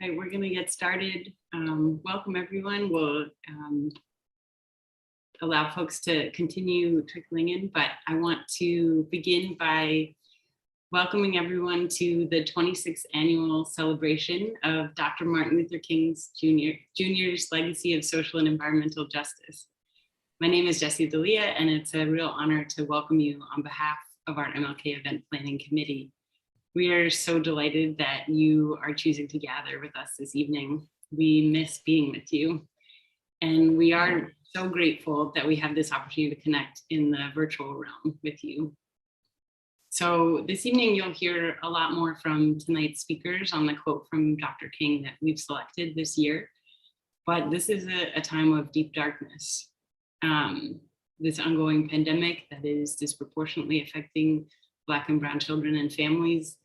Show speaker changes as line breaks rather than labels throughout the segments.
All right, we're going to get started. Welcome, everyone. We'll allow folks to continue trickling in, but I want to begin by welcoming everyone to the 26th annual celebration of Dr. Martin Luther King Jr.'s legacy of social and environmental justice. My name is Jessie Dalia, and it's a real honor to welcome you on behalf of our MLK Event Planning Committee. We are so delighted that you are choosing to gather with us this evening. We miss being with you, and we are so grateful that we have this opportunity to connect in the virtual realm with you. So this evening, you'll hear a lot more from tonight's speakers on the quote from Dr. King that we've selected this year. But this is a time of deep darkness. This ongoing pandemic that is disproportionately affecting Black and Brown children and families,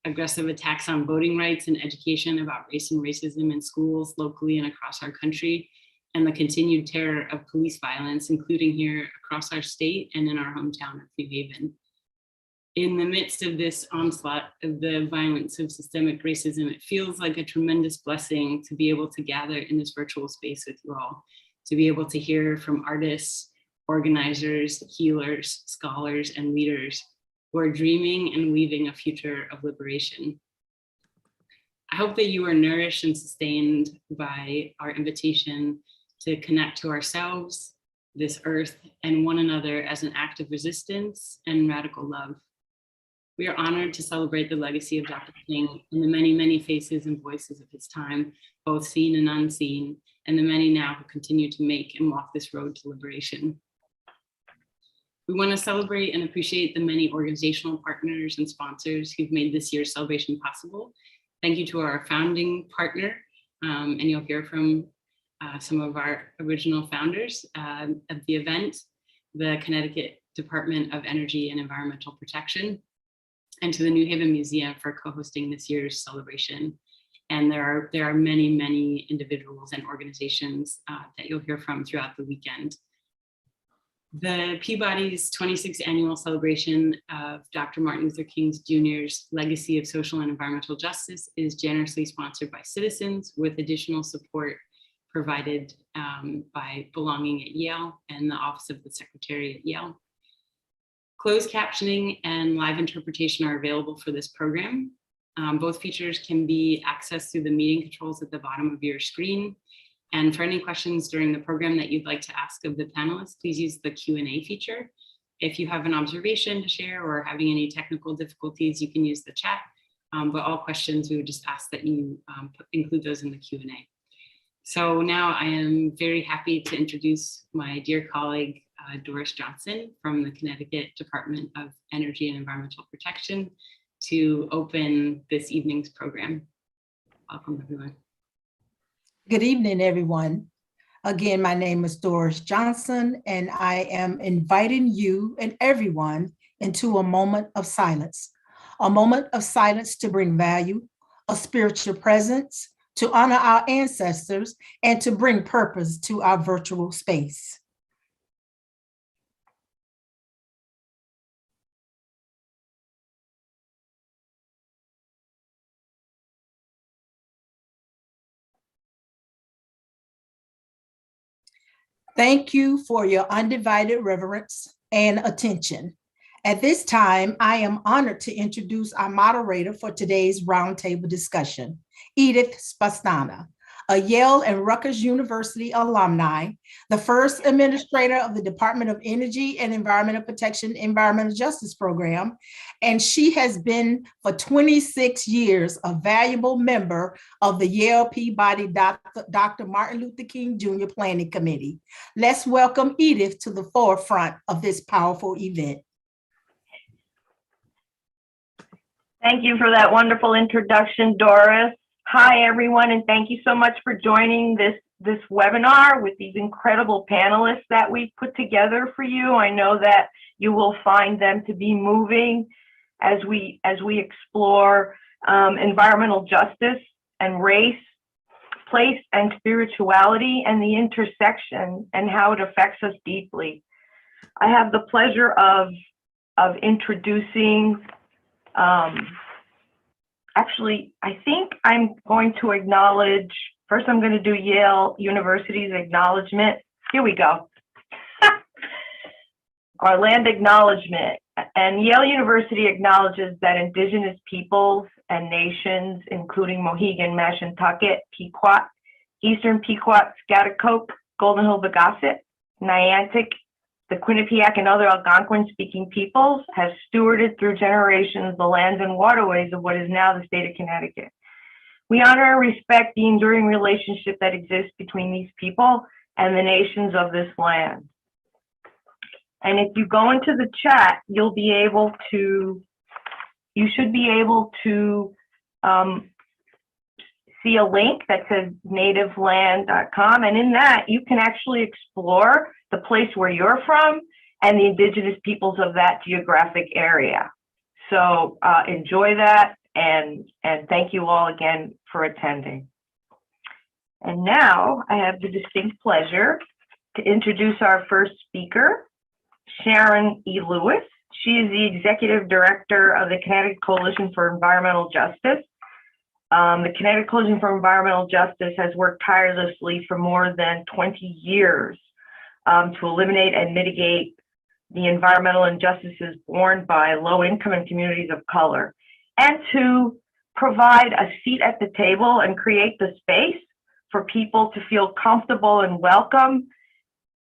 aggressive attacks on voting rights and education about race and racism in schools locally and across our country, and the continued terror of police violence, including here across our state and in our hometown of New Haven. In the midst of this onslaught of the violence of systemic racism, it feels like a tremendous blessing to be able to gather in this virtual space with you all, to be able to hear from artists, organizers, healers, scholars, and leaders who are dreaming and weaving a future of liberation. I hope that you are nourished and sustained by our invitation to connect to ourselves, this earth, and one another as an act of resistance and radical love. We are honored to celebrate the legacy of Dr. King and the many, many faces and voices of his time, both seen and unseen, and the many now who continue to make and walk this road to liberation. We want to celebrate and appreciate the many organizational partners and sponsors who've made this year's celebration possible. Thank you to our founding partner, and you'll hear from some of our original founders of the event, the Connecticut Department of Energy and Environmental Protection, and to the New Haven Museum for co-hosting this year's celebration. And there are many, many individuals and organizations that you'll hear from throughout the weekend. The Peabody's 26th annual celebration of Dr. Martin Luther King Jr.'s legacy of social and environmental justice is generously sponsored by citizens, with additional support provided by Belonging at Yale and the Office of the Secretary at Yale. Closed captioning and live interpretation are available for this program. Both features can be accessed through the meeting controls at the bottom of your screen. And for any questions during the program that you'd like to ask of the panelists, please use the Q&A feature. If you have an observation to share or are having any technical difficulties, you can use the chat. But all questions, we would just ask that you include those in the Q&A. So now I am very happy to introduce my dear colleague, Doris Johnson from the Connecticut Department of Energy and Environmental Protection to open this evening's program. Welcome, everyone.
Good evening, everyone. Again, my name is Doris Johnson, and I am inviting you and everyone into a moment of silence to bring value, a spiritual presence, to honor our ancestors, and to bring purpose to our virtual space. Thank you for your undivided reverence and attention. At this time, I am honored to introduce our moderator for today's roundtable discussion, Edith Spastana, a Yale and Rutgers University alumni, the first administrator of the Department of Energy and Environmental Protection Environmental Justice Program, and she has been for 26 years a valuable member of the Yale Peabody Dr. Martin Luther King Jr. Planning Committee. Let's welcome Edith to the forefront of this powerful event.
Thank you for that wonderful introduction, Doris. Hi, everyone, and thank you so much for joining this webinar with these incredible panelists that we've put together for you. I know that you will find them to be moving as we explore environmental justice and race, place and spirituality, and the intersection and how it affects us deeply. I have the pleasure of introducing actually, I think I'm going to acknowledge, first I'm going to do Yale University's acknowledgement. Here we go. Our land acknowledgement. And Yale University acknowledges that Indigenous peoples and nations, including Mohegan, Mashantucket, Pequot, Eastern Pequot, Schaghticoke, Golden Hill Pegasset, Niantic, the Quinnipiac, and other Algonquin-speaking peoples, have stewarded through generations the lands and waterways of what is now the state of Connecticut. We honor and respect the enduring relationship that exists between these people and the nations of this land. And if you go into the chat, you should be able to see a link that says nativeland.com. And in that, you can actually explore the place where you're from and the Indigenous peoples of that geographic area. So enjoy that, and thank you all again for attending. And now I have the distinct pleasure to introduce our first speaker, Sharon E Lewis. She is the Executive Director of the Connecticut Coalition for Environmental Justice. The Connecticut Coalition for Environmental Justice has worked tirelessly for more than 20 years to eliminate and mitigate the environmental injustices borne by low-income and communities of color, and to provide a seat at the table and create the space for people to feel comfortable and welcome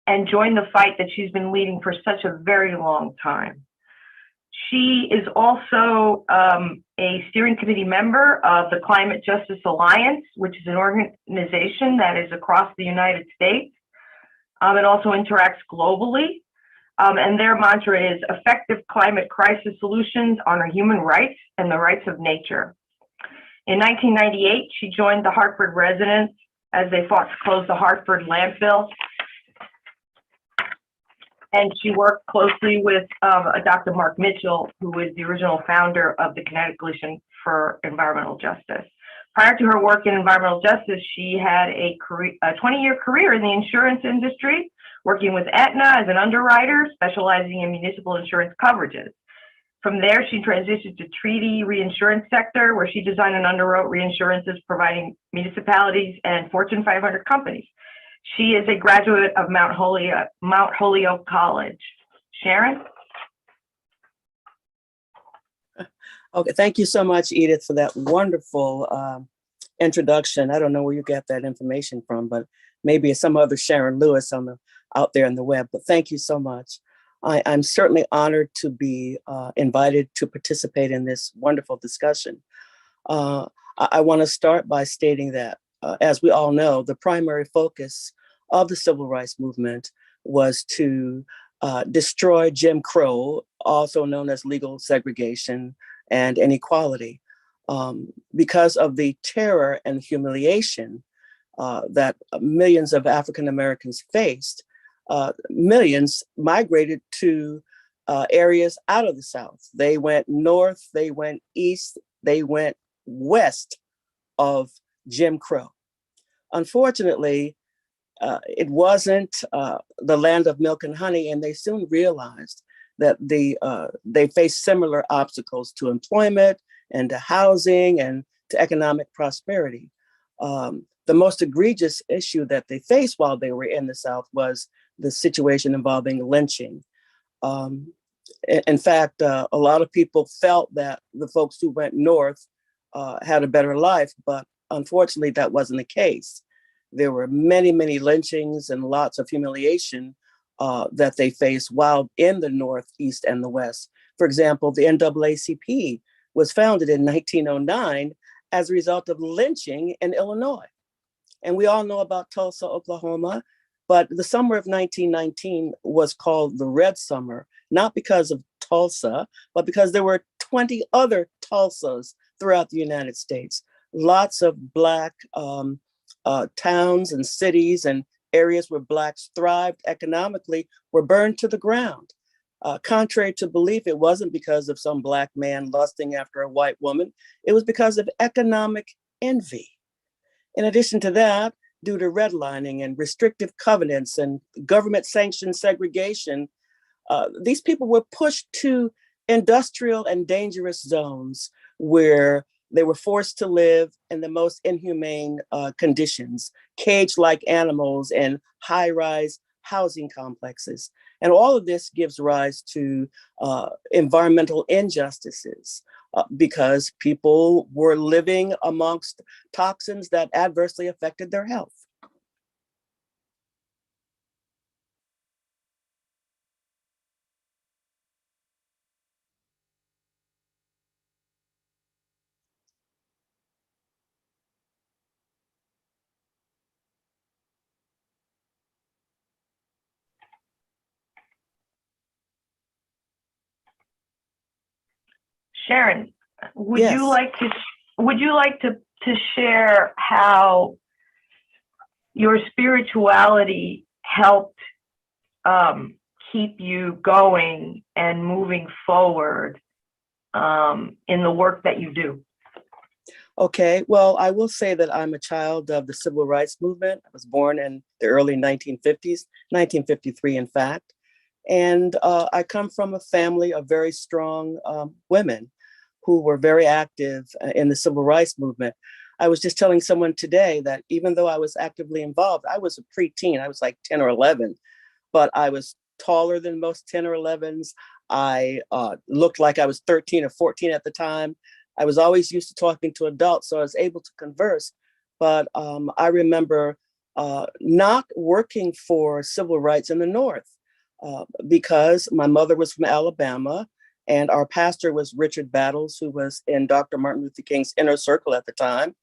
and join the fight that she's been leading for such a very long time. She is also a steering committee member of the Climate Justice Alliance, which is an organization that is across the United States. It also interacts globally. And their mantra is effective climate crisis solutions honor human rights and the rights of nature. In 1998, she joined the Hartford residents as they fought to close the Hartford landfill. And she worked closely with Dr. Mark Mitchell, who is the original founder of the Connecticut Coalition for Environmental Justice. Prior to her work in environmental justice, she had a 20-year career in the insurance industry, working with Aetna as an underwriter, specializing in municipal insurance coverages. From there, she transitioned to treaty reinsurance sector, where she designed and underwrote reinsurances providing municipalities and Fortune 500 companies. She is a graduate of Mount Holyoke College. Sharon?
Okay, thank you so much, Edith, for that wonderful introduction. I don't know where you got that information from, but maybe it's some other Sharon Lewis out there on the web, but thank you so much. I'm certainly honored to be invited to participate in this wonderful discussion. I want to start by stating that, as we all know, the primary focus of the civil rights movement was to destroy Jim Crow, also known as legal segregation and inequality, because of the terror and humiliation that millions of African Americans faced. Millions migrated to areas out of the South. They went north, they went east, they went west of Jim Crow. Unfortunately, it wasn't the land of milk and honey, and they soon realized that they faced similar obstacles to employment and to housing and to economic prosperity. The most egregious issue that they faced while they were in the South was the situation involving lynching. In fact, a lot of people felt that the folks who went north had a better life, but unfortunately that wasn't the case. There were many, many lynchings and lots of humiliation that they faced while in the North, East, and the West. For example, the NAACP was founded in 1909 as a result of lynching in Illinois. And we all know about Tulsa, Oklahoma, but the summer of 1919 was called the Red Summer, not because of Tulsa, but because there were 20 other Tulsas throughout the United States. Lots of Black towns and cities and areas where Blacks thrived economically were burned to the ground. Contrary to belief, it wasn't because of some Black man lusting after a white woman. It was because of economic envy. In addition to that, due to redlining and restrictive covenants and government-sanctioned segregation, these people were pushed to industrial and dangerous zones where They were forced to live in the most inhumane conditions, cage-like animals and high-rise housing complexes. And all of this gives rise to environmental injustices because people were living amongst toxins that adversely affected their health.
Sharon, would
Yes.
you like to share how your spirituality helped keep you going and moving forward in the work that you do?
Okay, well, I will say that I'm a child of the civil rights movement. I was born in the early 1950s, 1953, in fact. And I come from a family of very strong women who were very active in the civil rights movement. I was just telling someone today that even though I was actively involved, I was a preteen. I was like 10 or 11, but I was taller than most 10 or 11s. I looked like I was 13 or 14 at the time. I was always used to talking to adults, so I was able to converse. But I remember not working for civil rights in the North because my mother was from Alabama and our pastor was Richard Battles, who was in Dr. Martin Luther King's inner circle at the time.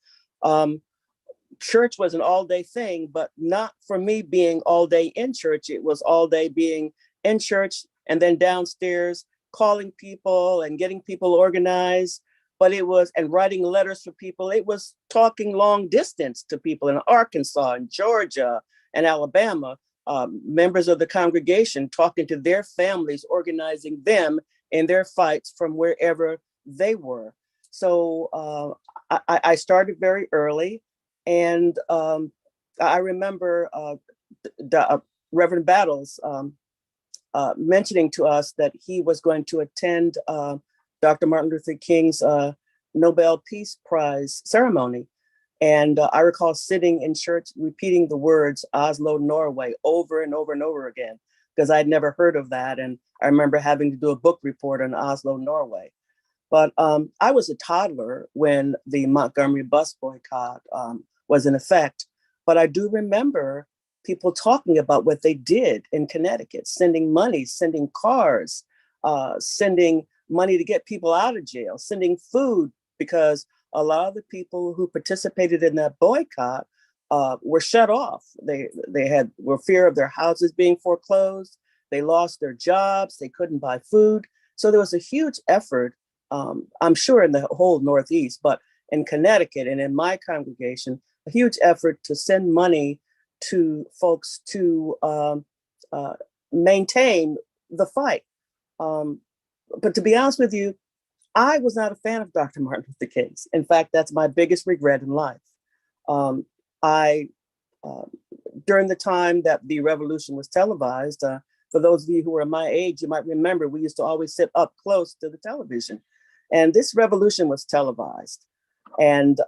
Church was an all-day thing, but not for me being all day in church. It was all day being in church and then downstairs calling people and getting people organized. But it was, and writing letters for people. It was talking long distance to people in Arkansas and Georgia and Alabama, members of the congregation talking to their families, organizing them in their fights from wherever they were. So I started very early. And I remember Reverend Battles mentioning to us that he was going to attend Dr. Martin Luther King's Nobel Peace Prize ceremony. And I recall sitting in church repeating the words Oslo, Norway over and over and over again, because I'd never heard of that. And I remember having to do a book report on Oslo, Norway. But I was a toddler when the Montgomery Bus Boycott was in effect. But I do remember people talking about what they did in Connecticut, sending money, sending cars, sending money to get people out of jail, sending food, because a lot of the people who participated in that boycott were shut off. They were fear of their houses being foreclosed. They lost their jobs. They couldn't buy food. So there was a huge effort, I'm sure in the whole Northeast, but in Connecticut and in my congregation, a huge effort to send money to folks to maintain the fight. But to be honest with you, I was not a fan of Dr. Martin Luther King's. In fact, that's my biggest regret in life. During the time that the revolution was televised, for those of you who are my age, you might remember we used to always sit up close to the television. And this revolution was televised. And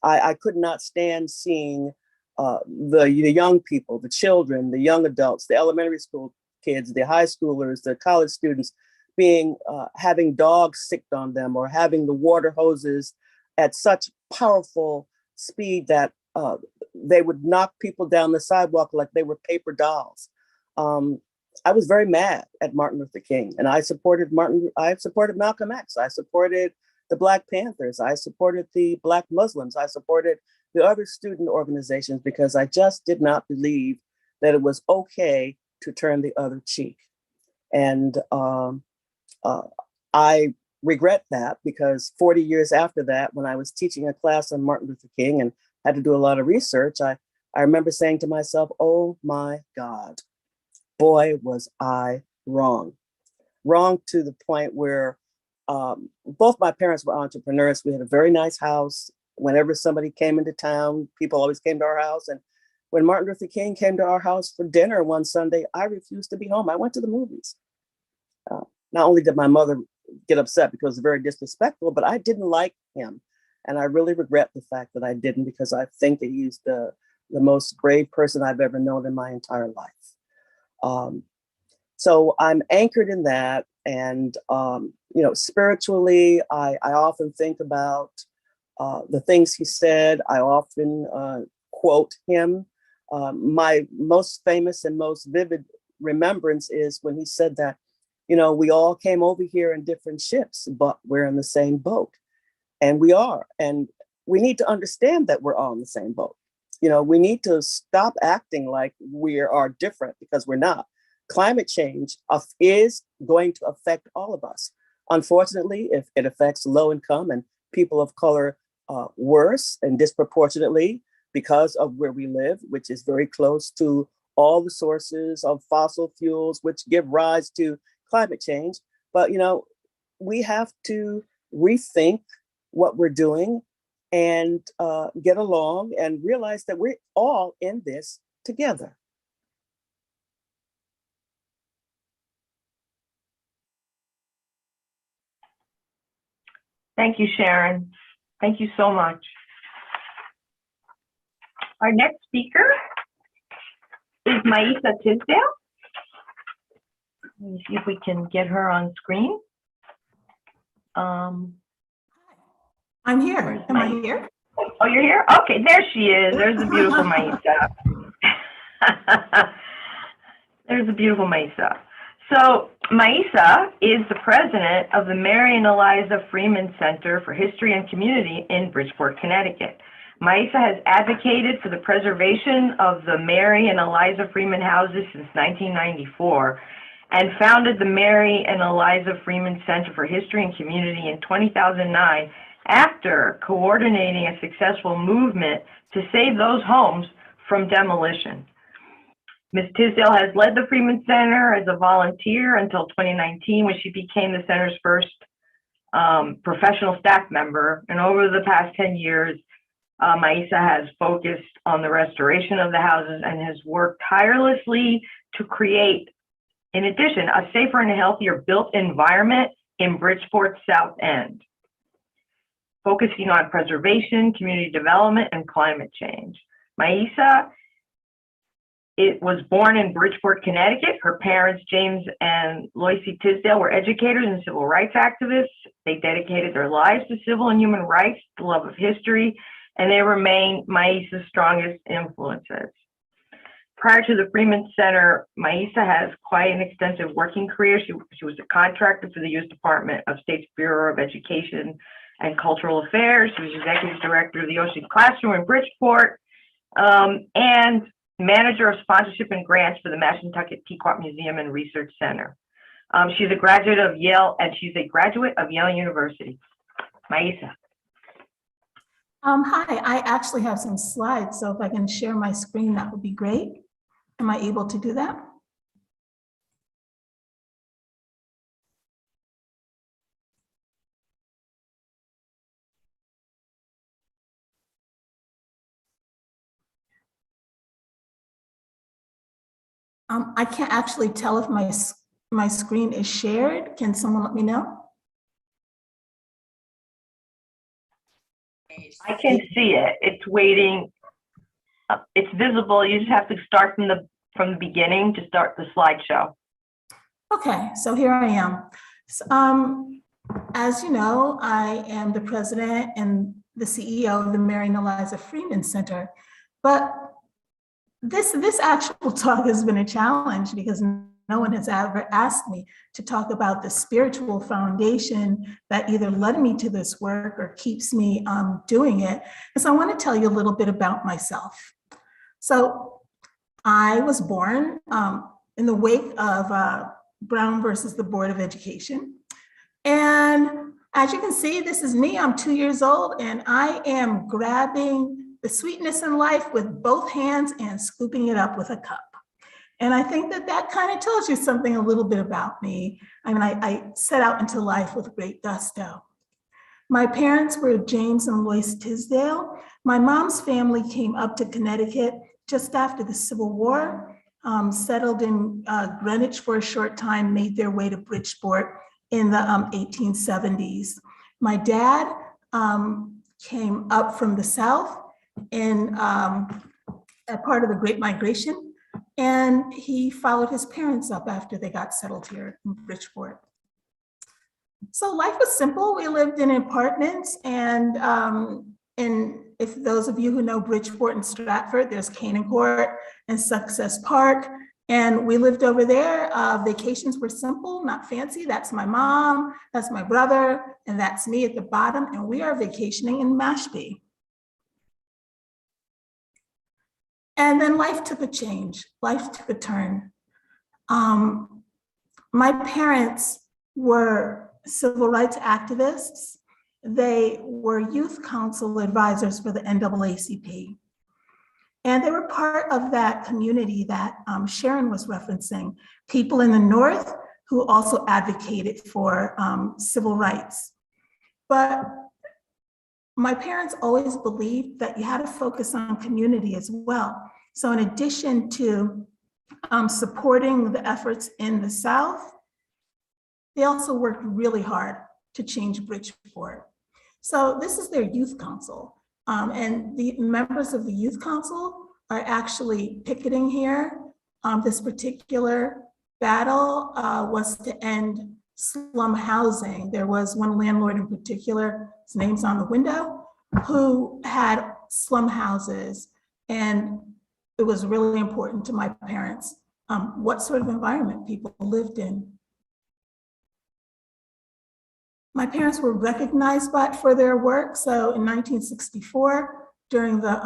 I could not stand seeing the young people, the children, the young adults, the elementary school kids, the high schoolers, the college students having dogs sicked on them or having the water hoses at such powerful speed that they would knock people down the sidewalk like they were paper dolls. I was very mad at Martin Luther King, and I supported Malcolm X. I supported the Black Panthers. I supported the Black Muslims. I supported the other student organizations because I just did not believe that it was okay to turn the other cheek. And I regret that because 40 years after that, when I was teaching a class on Martin Luther King and had to do a lot of research, I remember saying to myself, oh my God, boy, was I wrong. Wrong to the point where both my parents were entrepreneurs. We had a very nice house. Whenever somebody came into town, people always came to our house. And when Martin Luther King came to our house for dinner one Sunday, I refused to be home. I went to the movies. Not only did my mother get upset because it was very disrespectful, but I didn't like him. And I really regret the fact that I didn't, because I think that he's the most brave person I've ever known in my entire life. So I'm anchored in that. And, spiritually, I often think about the things he said. I often quote him. My most famous and most vivid remembrance is when he said that, we all came over here in different ships, but we're in the same boat. And we are. And we need to understand that we're all in the same boat. We need to stop acting like we are different, because we're not. Climate change is going to affect all of us. Unfortunately, if it affects low income and people of color worse and disproportionately because of where we live, which is very close to all the sources of fossil fuels, which give rise to climate change. But, we have to rethink what we're doing and get along and realize that we're all in this together.
Thank you, Sharon. Thank you so much. Our next speaker is Maisa Tisdale. Let me see if we can get her on screen.
I'm here. Am I here?
Oh, you're here? Okay, there she is. There's the beautiful Maisa. There's the beautiful Maisa. So Maisa is the president of the Marion and Eliza Freeman Center for History and Community in Bridgeport, Connecticut. Maisa has advocated for the preservation of the Mary and Eliza Freeman houses since 1994 and founded the Mary and Eliza Freeman Center for History and Community in 2009 after coordinating a successful movement to save those homes from demolition. Ms. Tisdale has led the Freeman Center as a volunteer until 2019, when she became the center's first professional staff member. And over the past 10 years, Maisa has focused on the restoration of the houses and has worked tirelessly to create, in addition, a safer and healthier built environment in Bridgeport's South End, focusing on preservation, community development, and climate change. Maisa was born in Bridgeport, Connecticut. Her parents, James and Lois Tisdale, were educators and civil rights activists. They dedicated their lives to civil and human rights, the love of history, and they remain Maisa's strongest influences. Prior to the Freeman Center, Maisa has quite an extensive working career. She was a contractor for the U.S. Department of State's Bureau of Education and Cultural Affairs. She was executive director of the Ocean Classroom in Bridgeport, and manager of sponsorship and grants for the Mashantucket Pequot Museum and Research Center. She's a graduate of Yale, and she's a graduate of Yale University. Maisa.
Hi, I actually have some slides, so if I can share my screen, that would be great. Am I able to do that? I can't actually tell if my screen is shared. Can someone let me know?
I can see it. It's waiting. It's visible. You just have to start from the beginning to start the slideshow.
Okay, so here I am. So, as you know, I am the president and the CEO of the Marion and Eliza Freeman Center, but this actual talk has been a challenge because no one has ever asked me to talk about the spiritual foundation that either led me to this work or keeps me doing it. And so I want to tell you a little bit about myself. So I was born in the wake of Brown versus the Board of Education. And as you can see, this is me. I'm 2 years old and I am grabbing the sweetness in life with both hands and scooping it up with a cup. And I think that kind of tells you something a little bit about me. I mean, I set out into life with great gusto. My parents were James and Lois Tisdale. My mom's family came up to Connecticut just after the Civil War, settled in Greenwich for a short time, made their way to Bridgeport in the 1870s. My dad came up from the South in a part of the Great Migration, and he followed his parents up after they got settled here in Bridgeport. So life was simple. We lived in apartments, and if those of you who know Bridgeport and Stratford, there's Canaan Court and Success Park, and we lived over there. Vacations were simple, not fancy. That's my mom, that's my brother, and that's me at the bottom, and we are vacationing in Mashpee. And then life took a change, life took a turn. My parents were civil rights activists. They were youth council advisors for the NAACP. And they were part of that community that Sharon was referencing, people in the North who also advocated for civil rights. But my parents always believed that you had to focus on community as well. So in addition to supporting the efforts in the South, they also worked really hard to change Bridgeport. So this is their youth council. And the members of the youth council are actually picketing here. This particular battle was to end slum housing. There was one landlord in particular, his name's on the window, who had slum houses. And it was really important to my parents what sort of environment people lived in. My parents were recognized for their work. So in 1964, during the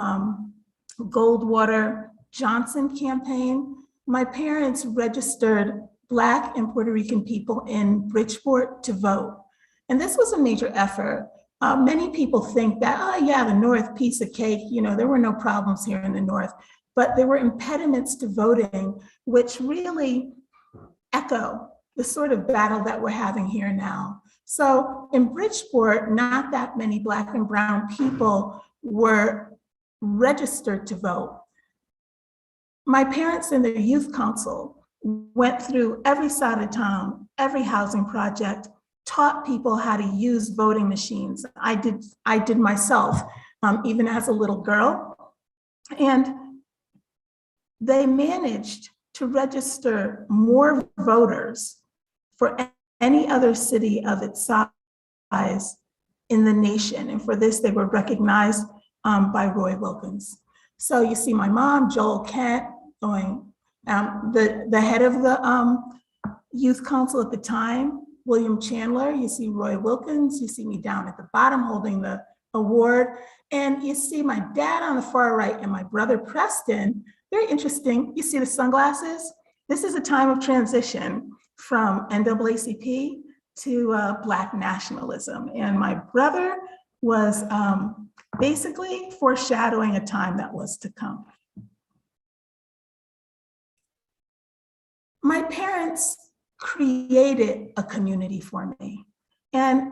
Goldwater Johnson campaign, my parents registered Black and Puerto Rican people in Bridgeport to vote. And this was a major effort. Many people think that, oh yeah, the North, piece of cake, you know, there were no problems here in the North, but there were impediments to voting, which really echo the sort of battle that we're having here now. So in Bridgeport, not that many Black and brown people were registered to vote. My parents and their youth council went through every side of town, every housing project, taught people how to use voting machines. I did myself, even as a little girl. And they managed to register more voters for any other city of its size in the nation. And for this, they were recognized by Roy Wilkins. So you see my mom, Joel Kent, going, the head of the youth council at the time, William Chandler. You see Roy Wilkins, you see me down at the bottom holding the award. And you see my dad on the far right and my brother Preston. Very interesting. You see the sunglasses? This is a time of transition from NAACP to Black nationalism. And my brother was basically foreshadowing a time that was to come. My parents created a community for me. And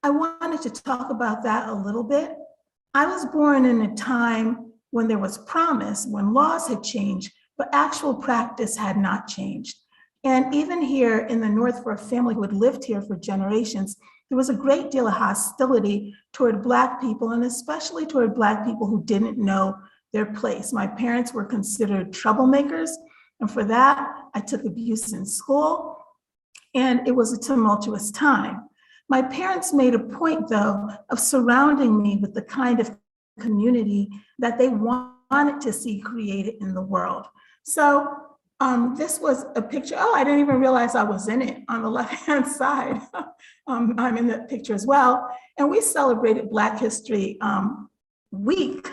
I wanted to talk about that a little bit. I was born in a time when there was promise, when laws had changed, but actual practice had not changed. And even here in the North, for a family who had lived here for generations, there was a great deal of hostility toward Black people, and especially toward Black people who didn't know their place. My parents were considered troublemakers, and for that, I took abuse in school, and it was a tumultuous time. My parents made a point, though, of surrounding me with the kind of community that they wanted to see created in the world. So this was a picture. Oh, I didn't even realize I was in it on the left-hand side. I'm in that picture as well. And we celebrated Black History Week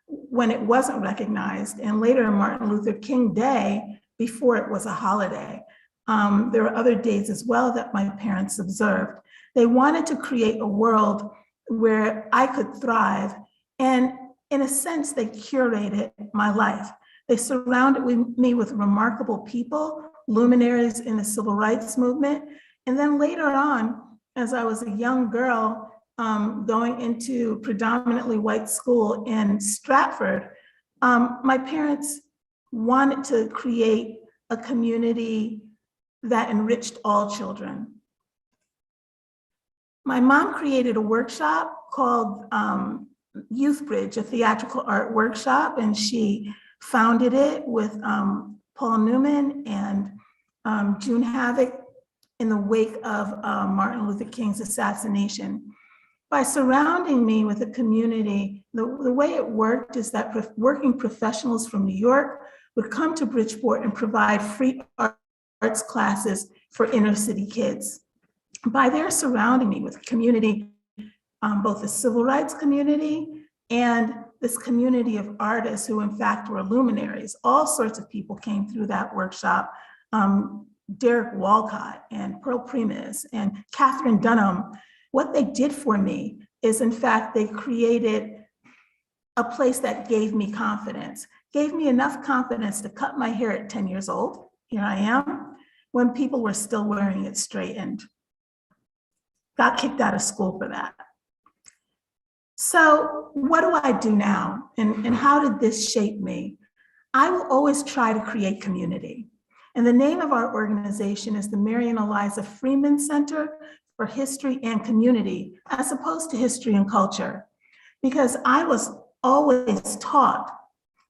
when it wasn't recognized, and later Martin Luther King Day before it was a holiday. There were other days as well that my parents observed. They wanted to create a world where I could thrive. And in a sense, they curated my life. They surrounded me with remarkable people, luminaries in the civil rights movement. And then later on, as I was a young girl going into predominantly white school in Stratford, my parents wanted to create a community that enriched all children. My mom created a workshop called Youth Bridge, a theatrical art workshop, and she founded it with Paul Newman and June Havoc in the wake of Martin Luther King's assassination. By surrounding me with a community, the way it worked is that working professionals from New York would come to Bridgeport and provide free arts classes for inner city kids. By their surrounding me with a community, both the civil rights community and this community of artists who in fact were luminaries, all sorts of people came through that workshop. Derek Walcott and Pearl Primus and Catherine Dunham. What they did for me is, in fact, they created a place that gave me confidence, gave me enough confidence to cut my hair at 10 years old. Here I am, when people were still wearing it straightened. Got kicked out of school for that. So what do I do now? And how did this shape me? I will always try to create community. And the name of our organization is the Marion Eliza Freeman Center for History and Community, as opposed to history and culture, because I was always taught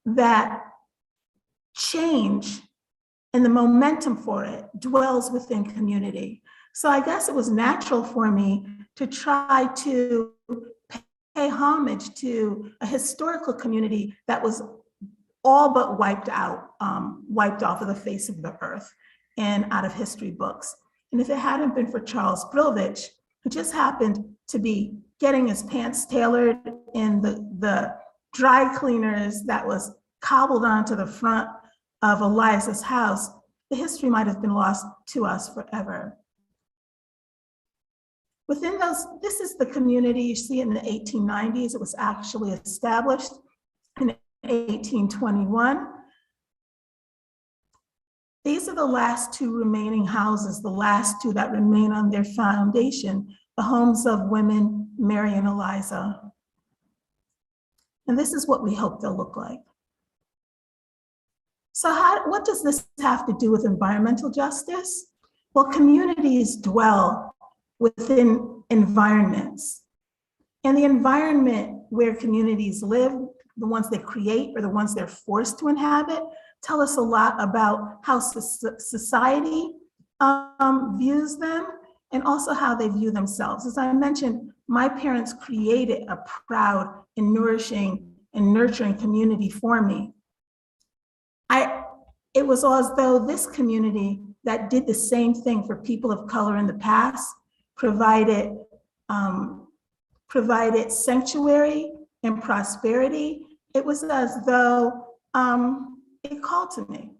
that change and the momentum for it dwells within community. So I guess it was natural for me to try to pay homage to a historical community that was all but wiped off of the face of the earth and out of history books. And if it hadn't been for Charles Brilvich, who just happened to be getting his pants tailored in the dry cleaners that was cobbled onto the front of Eliza's house, the history might have been lost to us forever. Within those, this is the community you see in the 1890s. It was actually established in 1821. These are the last two remaining houses, the last two that remain on their foundation, the homes of women, Mary and Eliza. And this is what we hope they'll look like. So what does this have to do with environmental justice? Well, communities dwell within environments. And the environment where communities live, the ones they create or the ones they're forced to inhabit, tell us a lot about how society views them and also how they view themselves. As I mentioned, my parents created a proud and nourishing and nurturing community for me. It was as though this community that did the same thing for people of color in the past provided sanctuary and prosperity. It was as though it called to me.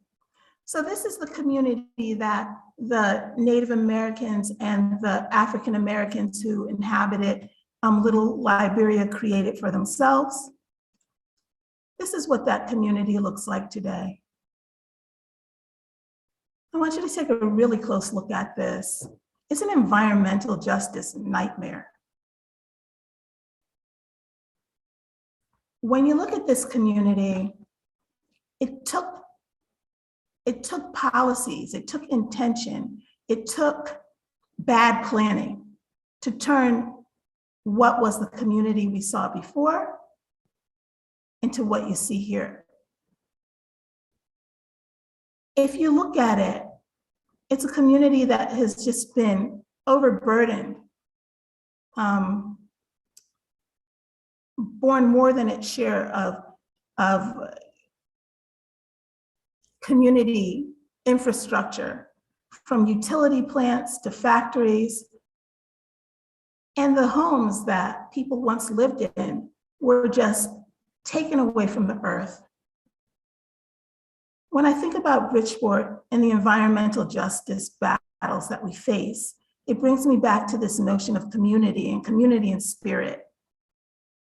So this is the community that the Native Americans and the African Americans who inhabited Little Liberia created for themselves. This is what that community looks like today. I want you to take a really close look at this. It's an environmental justice nightmare. When you look at this community, it took policies, it took intention, it took bad planning to turn what was the community we saw before into what you see here. If you look at it, it's a community that has just been overburdened, borne more than its share of community infrastructure, from utility plants to factories. And the homes that people once lived in were just taken away from the earth. When I think about Bridgeport and the environmental justice battles that we face, it brings me back to this notion of community and spirit.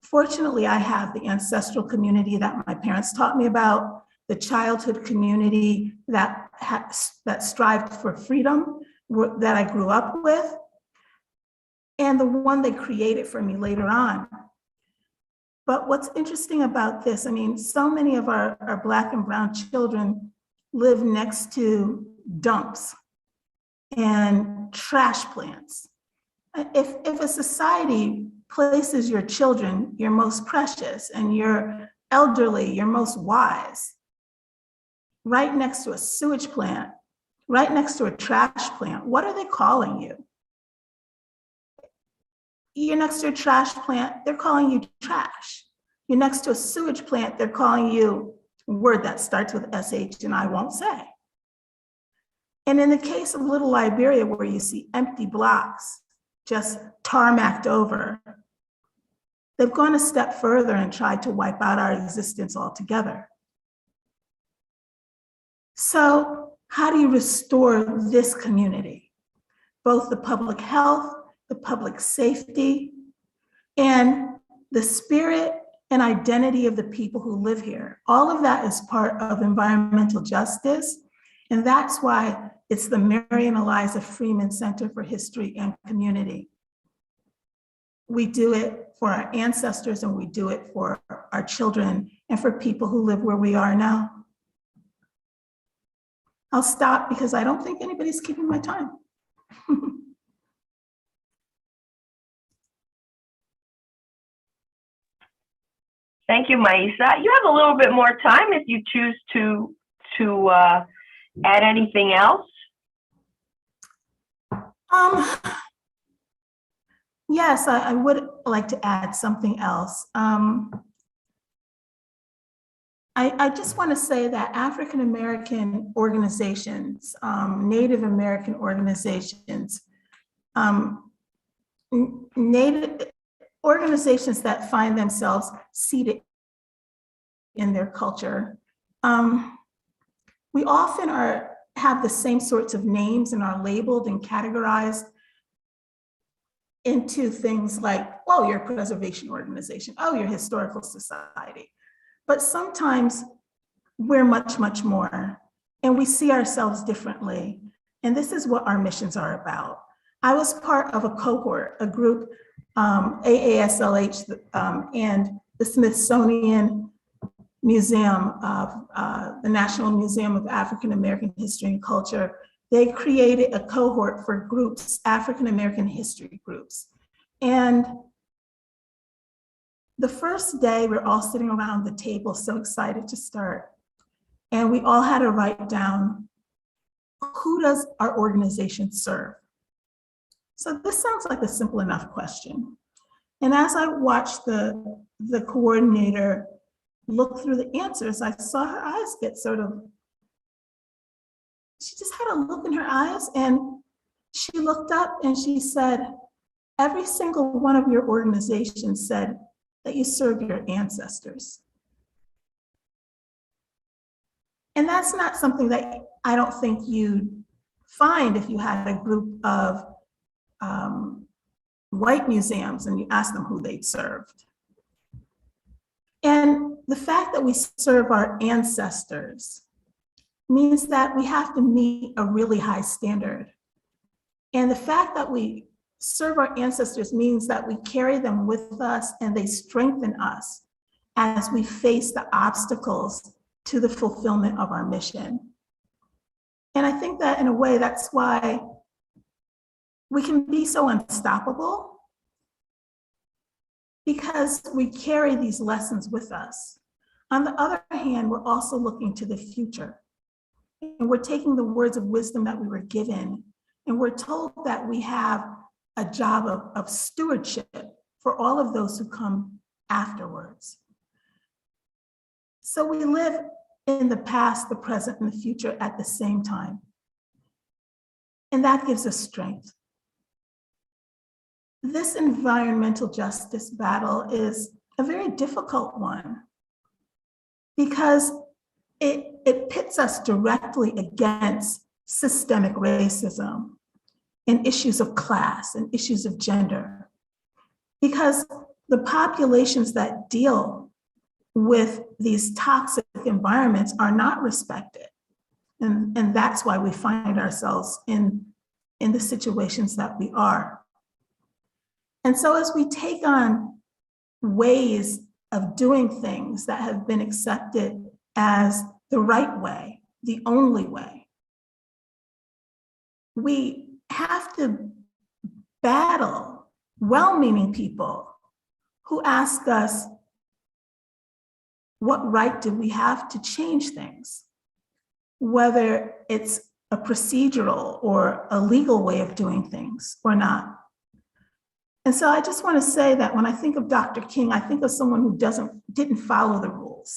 Fortunately, I have the ancestral community that my parents taught me about, the childhood community that strived for freedom that I grew up with, and the one they created for me later on. But what's interesting about this, I mean, so many of our Black and brown children live next to dumps and trash plants If a society places your children, your most precious, and your elderly, your most wise, right next to a sewage plant, right next to a trash plant, what are they calling you? You're next to a trash plant, they're calling you trash. You're next to a sewage plant, they're calling you a word that starts with SH and I won't say. And in the case of Little Liberia, where you see empty blocks just tarmacked over, they've gone a step further and tried to wipe out our existence altogether. So how do you restore this community? Both the public health, the public safety, and the spirit and identity of the people who live here. All of that is part of environmental justice. And that's why it's the Marion Eliza Freeman Center for History and Community. We do it for our ancestors and we do it for our children and for people who live where we are now. I'll stop because I don't think anybody's keeping my time.
Thank you, Maisa. You have a little bit more time if you choose to add anything else.
Yes, I would like to add something else. I just want to say that African American organizations, Native American organizations, Native organizations that find themselves seated in their culture, we often have the same sorts of names and are labeled and categorized into things like, oh, you're a preservation organization, oh, you're a historical society. But sometimes we're much, much more, and we see ourselves differently. And this is what our missions are about. I was part of a cohort, a group, AASLH, and the Smithsonian Museum of the National Museum of African American History and Culture. They created a cohort for groups, African American history groups. And the first day, we're all sitting around the table, so excited to start. And we all had to write down, who does our organization serve? So this sounds like a simple enough question. And as I watched the coordinator look through the answers, I saw her eyes get sort of, she just had a look in her eyes, and she looked up and she said, every single one of your organizations said that you serve your ancestors. And that's not something that I don't think you'd find if you had a group of white museums and you asked them who they'd served. And the fact that we serve our ancestors means that we have to meet a really high standard. And the fact that we serve our ancestors means that we carry them with us and they strengthen us as we face the obstacles to the fulfillment of our mission. And I think that in a way, that's why we can be so unstoppable, because we carry these lessons with us. On the other hand, we're also looking to the future. And we're taking the words of wisdom that we were given, and we're told that we have a job of stewardship for all of those who come afterwards. So we live in the past, the present, and the future at the same time. And that gives us strength. This environmental justice battle is a very difficult one because it pits us directly against systemic racism and issues of class and issues of gender, because the populations that deal with these toxic environments are not respected. And that's why we find ourselves in the situations that we are. And so as we take on ways of doing things that have been accepted as the right way, the only way, we have to battle well-meaning people who ask us, what right do we have to change things? Whether it's a procedural or a legal way of doing things or not. And so I just want to say that when I think of Dr. King, I think of someone who didn't follow the rules.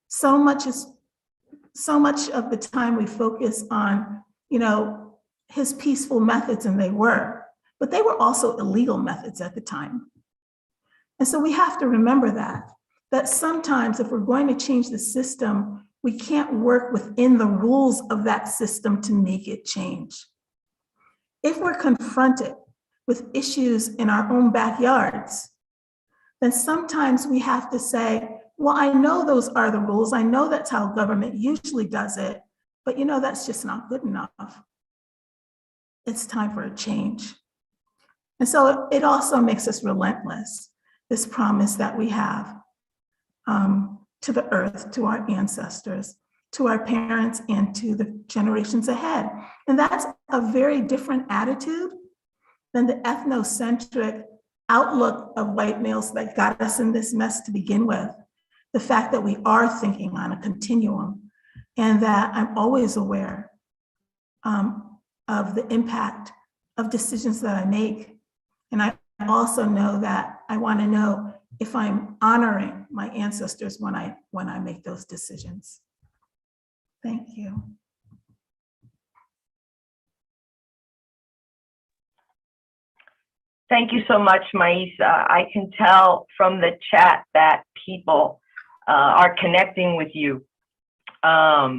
So much of the time we focus on, his peaceful methods, and they were, but they were also illegal methods at the time. And so we have to remember that sometimes if we're going to change the system, we can't work within the rules of that system to make it change. If we're confronted with issues in our own backyards, then sometimes we have to say, well, I know those are the rules. I know that's how government usually does it, but that's just not good enough. It's time for a change. And so it also makes us relentless, this promise that we have to the earth, to our ancestors, to our parents, and to the generations ahead. And that's a very different attitude than the ethnocentric outlook of white males that got us in this mess to begin with. The fact that we are thinking on a continuum, and that I'm always aware of the impact of decisions that I make. And I also know that I want to know if I'm honoring my ancestors when I make those decisions. Thank you.
Thank you so much, Maisa. I can tell from the chat that people are connecting with you. As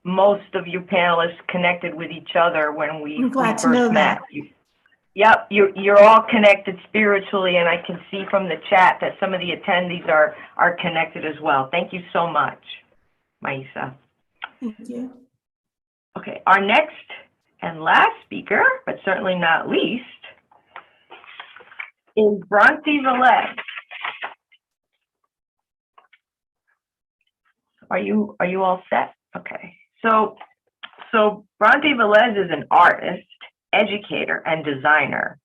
most of you panelists connected with each other when we first met. Yep, you're all connected spiritually, and I can see from the chat that some of the attendees are connected as well. Thank you so much, Maisa.
Thank you.
Okay, our next and last speaker, but certainly not least, is brontë velez. Are you all set? Okay. So brontë velez is an artist, educator, and designer.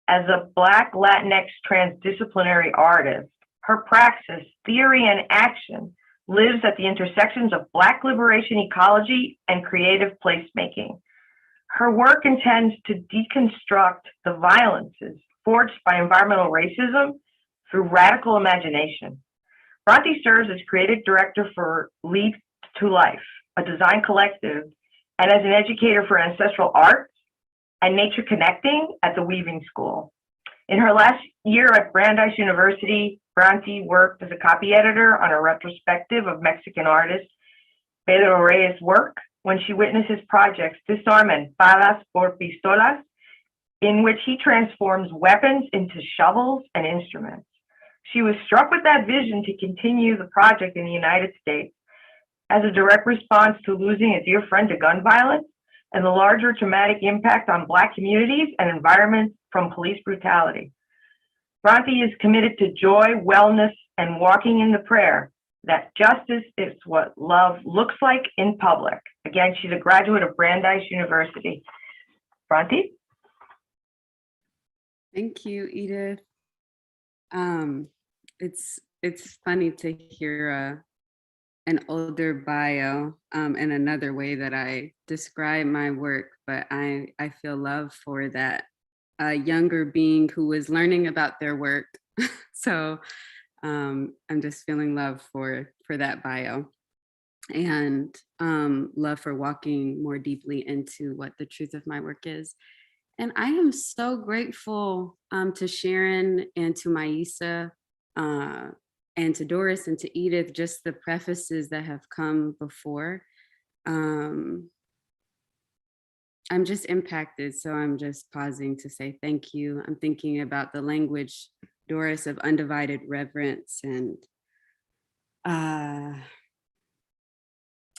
As a Black Latinx transdisciplinary artist, her praxis, theory, and action lives at the intersections of Black liberation ecology and creative placemaking. Her work intends to deconstruct the violences forged by environmental racism through radical imagination. Brontë serves as creative director for Lead to Life, a design collective, and as an educator for ancestral arts and nature connecting at the Weaving School. In her last year at Brandeis University, Brontë worked as a copy editor on a retrospective of Mexican artist Pedro Reyes' work when she witnessed his projects Disarmen Balas por Pistolas, in which he transforms weapons into shovels and instruments. She was struck with that vision to continue the project in the United States as a direct response to losing a dear friend to gun violence and the larger traumatic impact on Black communities and environments from police brutality. Brontë is committed to joy, wellness, and walking in the prayer that justice is what love looks like in public. Again, she's a graduate of Brandeis University. Brontë?
Thank you, Edith. It's funny to hear an older bio and another way that I describe my work, but I feel love for that younger being who was learning about their work. So I'm just feeling love for that bio, and love for walking more deeply into what the truth of my work is. And I am so grateful to Sharon and to Maisa and to Doris and to Edith, just the prefaces that have come before. I'm just impacted, so I'm just pausing to say thank you. I'm thinking about the language, Doris, of undivided reverence, and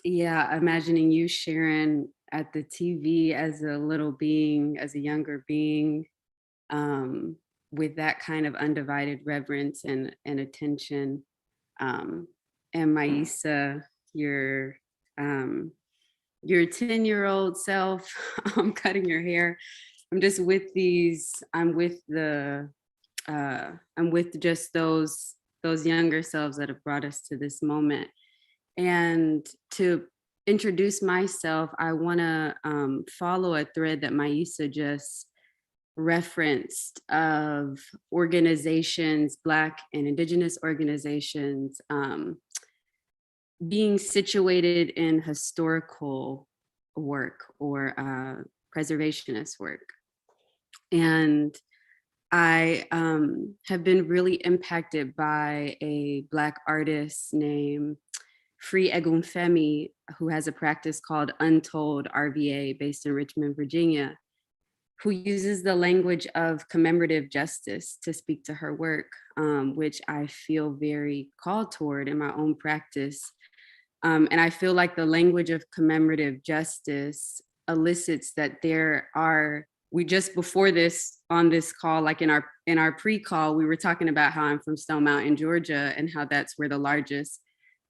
yeah, imagining you, Sharon, at the TV as a little being, as a younger being, with that kind of undivided reverence and attention. And Maisa, your
your 10-year-old self, cutting your hair. I'm just with these, I'm with just those younger selves that have brought us to this moment. And to introduce myself, I want to follow a thread that Maisa just referenced of organizations, Black and Indigenous organizations, being situated in historical work or preservationist work. And I have been really impacted by a Black artist named Free Egunfemi, who has a practice called Untold RVA based in Richmond, Virginia, who uses the language of commemorative justice to speak to her work, which I feel very called toward in my own practice. And I feel like the language of commemorative justice elicits that there are, we just before this, on this call, like in our pre-call, we were talking about how I'm from Stone Mountain, Georgia, and how that's where the largest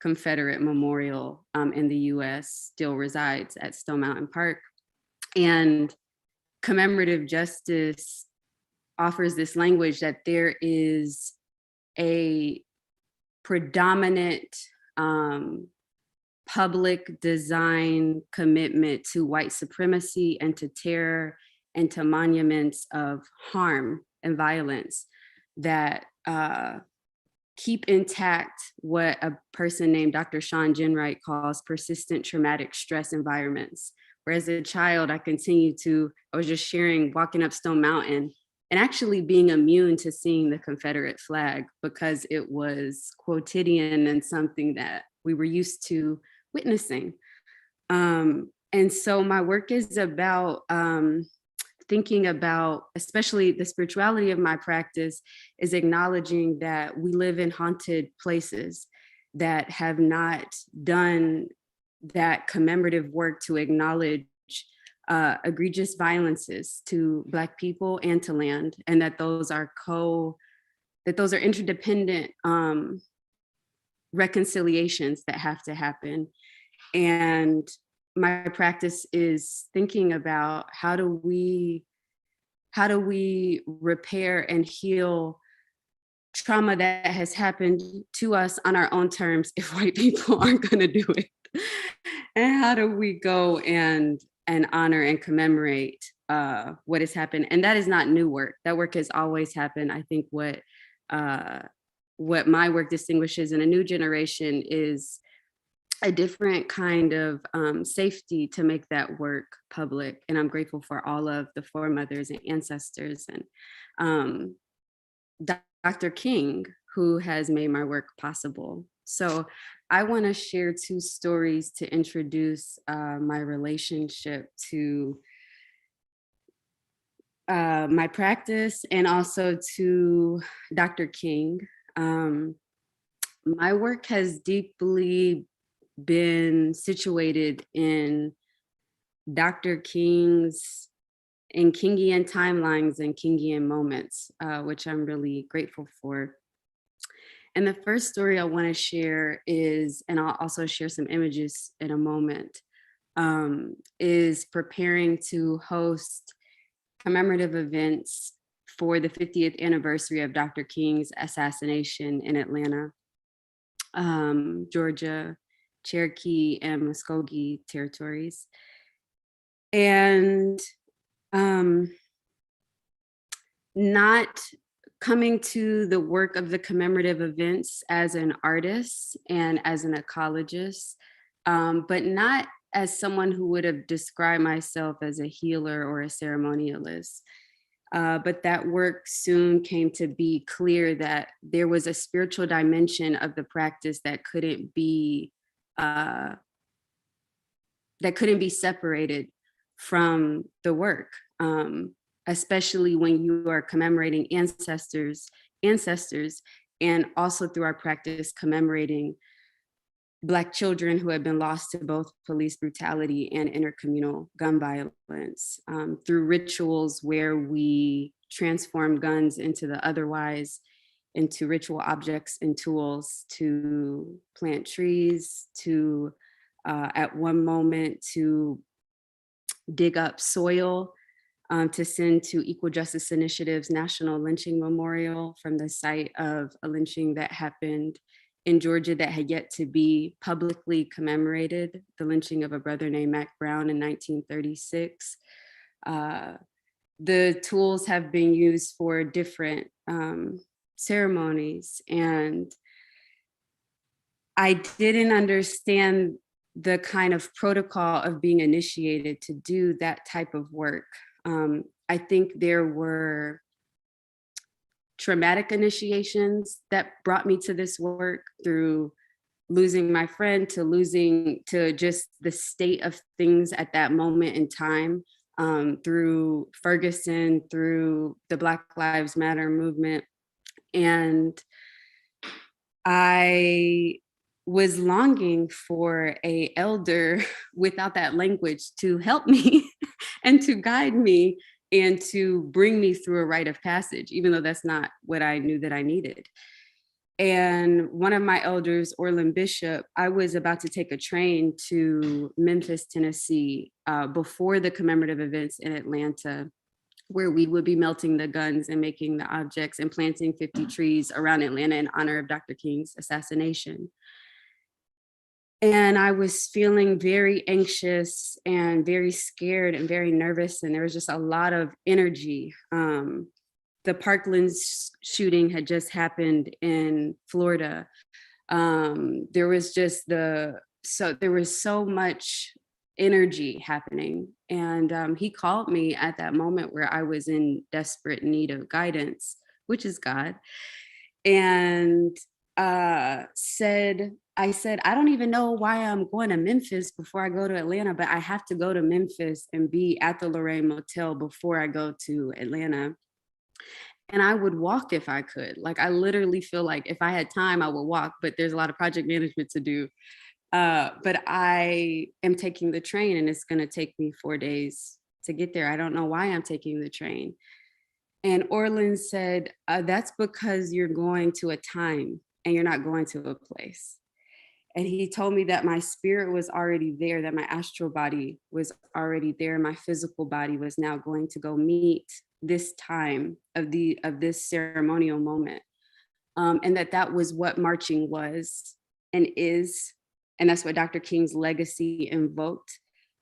Confederate memorial in the US still resides, at Stone Mountain Park. And commemorative justice offers this language that there is a predominant public design commitment to white supremacy and to terror and to monuments of harm and violence that keep intact what a person named Dr. Sean Jenright calls persistent traumatic stress environments. Whereas as a child, I was just sharing, walking up Stone Mountain and actually being immune to seeing the Confederate flag because it was quotidian and something that we were used to witnessing. And so my work is about thinking about, especially the spirituality of my practice, is acknowledging that we live in haunted places that have not done that commemorative work to acknowledge egregious violences to Black people and to land, and that those are interdependent reconciliations that have to happen. And my practice is thinking about how do we repair and heal trauma that has happened to us on our own terms if white people aren't going to do it? And how do we go and honor and commemorate what has happened? And that is not new work. That work has always happened. I think what my work distinguishes in a new generation is a different kind of safety to make that work public. And I'm grateful for all of the foremothers and ancestors and Dr. King, who has made my work possible. So I want to share two stories to introduce my relationship to my practice and also to Dr. King. My work has deeply been situated in Dr. King's, in Kingian timelines and Kingian moments, which I'm really grateful for. And the first story I want to share is, and I'll also share some images in a moment, is preparing to host commemorative events for the 50th anniversary of Dr. King's assassination in Atlanta, Georgia, Cherokee, and Muskogee territories. And not coming to the work of the commemorative events as an artist and as an ecologist, but not as someone who would have described myself as a healer or a ceremonialist. But that work soon came to be clear that there was a spiritual dimension of the practice that couldn't be separated from the work, especially when you are commemorating ancestors, and also through our practice commemorating Black children who have been lost to both police brutality and intercommunal gun violence, through rituals where we transform guns into the otherwise, into ritual objects and tools to plant trees, to at one moment to dig up soil to send to Equal Justice Initiative's National Lynching Memorial from the site of a lynching that happened in Georgia that had yet to be publicly commemorated, the lynching of a brother named Mac Brown in 1936. The tools have been used for different ceremonies, and I didn't understand the kind of protocol of being initiated to do that type of work. I think there were traumatic initiations that brought me to this work, through losing my friend to just the state of things at that moment in time, through Ferguson, through the Black Lives Matter movement. And I was longing for an elder without that language to help me and to guide me and to bring me through a rite of passage, even though that's not what I knew that I needed. And one of my elders, Orland Bishop, I was about to take a train to Memphis, Tennessee, before the commemorative events in Atlanta, where we would be melting the guns and making the objects and planting 50 trees around Atlanta in honor of Dr. King's assassination. And I was feeling very anxious and very scared and very nervous. And there was just a lot of energy. The Parkland shooting had just happened in Florida. There was so much energy happening. And he called me at that moment where I was in desperate need of guidance, which is God. And I said, I don't even know why I'm going to Memphis before I go to Atlanta, but I have to go to Memphis and be at the Lorraine Motel before I go to Atlanta. And I would walk if I could. Like, I literally feel like if I had time, I would walk, but there's a lot of project management to do. But I am taking the train, and it's going to take me 4 days to get there. I don't know why I'm taking the train. And Orland said, that's because you're going to a time and you're not going to a place. And he told me that my spirit was already there, that my astral body was already there. My physical body was now going to go meet this time of this ceremonial moment. And that was what marching was and is. And that's what Dr. King's legacy invoked,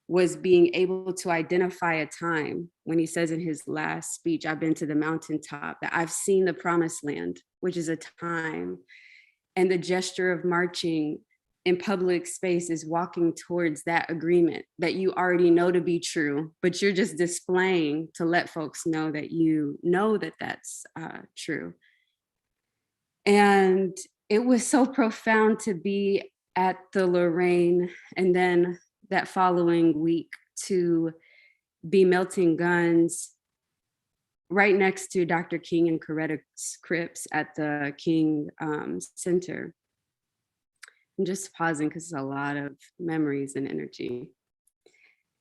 was being able to identify a time when he says in his last speech, I've been to the mountaintop, that I've seen the promised land, which is a time. And the gesture of marching in public space is walking towards that agreement that you already know to be true, but you're just displaying to let folks know that you know that that's true. And it was so profound to be at the Lorraine, and then that following week to be melting guns right next to Dr. King and Coretta Cripps at the King Center. I'm just pausing because it's a lot of memories and energy.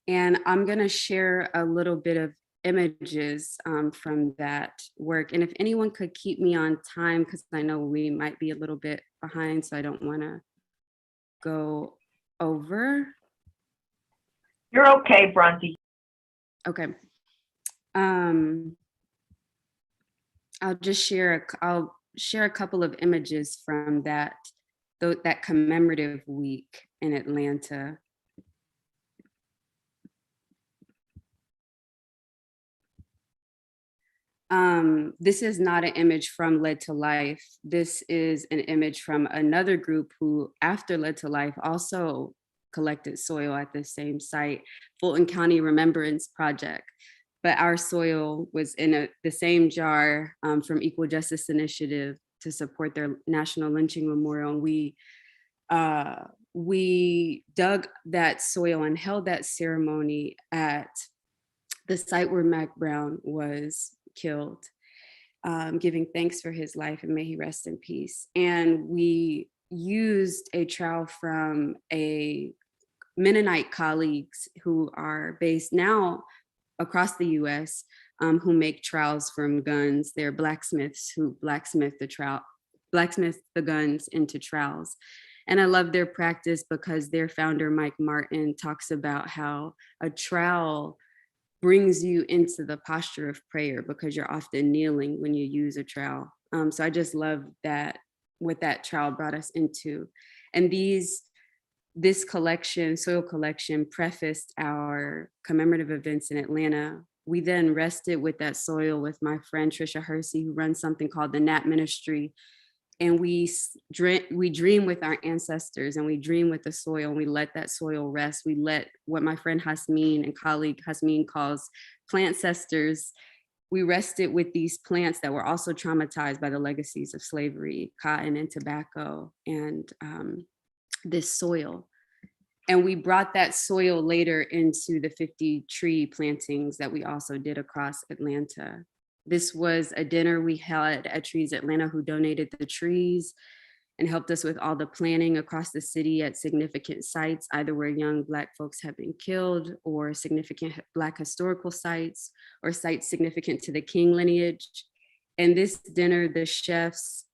And I'm going to share a little bit of images from that work. And if anyone could keep me on time, because I know we might be a little bit behind, so I don't want to go over.
You're okay, Bronte.
Okay. I'll share a couple of images from that commemorative week in Atlanta. This is not an image from Led to Life. This is an image from another group who, after Led to Life, also collected soil at the same site, Fulton County Remembrance Project. But our soil was in the same jar from Equal Justice Initiative to support their National Lynching Memorial. And we dug that soil and held that ceremony at the site where Mac Brown was killed, giving thanks for his life, and may he rest in peace. And we used a trowel from a Mennonite colleagues who are based now across the US, who make trowels from guns. They're blacksmiths who blacksmith the guns into trowels. And I love their practice because their founder, Mike Martin, talks about how a trowel brings you into the posture of prayer because you're often kneeling when you use a trowel. So I just love that, what that trowel brought us into. And this collection, soil collection, prefaced our commemorative events in Atlanta. We then rested with that soil with my friend Trisha Hersey, who runs something called the Nat Ministry. And we dream with our ancestors, and we dream with the soil, and we let that soil rest. We let what my friend Hasmin and colleague Hasmin calls plant cesters. We rested with these plants that were also traumatized by the legacies of slavery, cotton and tobacco, and this soil. And we brought that soil later into the 50 tree plantings that we also did across Atlanta. This was a dinner we had at Trees Atlanta, who donated the trees and helped us with all the planning across the city at significant sites, either where young Black folks have been killed, or significant Black historical sites, or sites significant to the King lineage. And this dinner, the chefs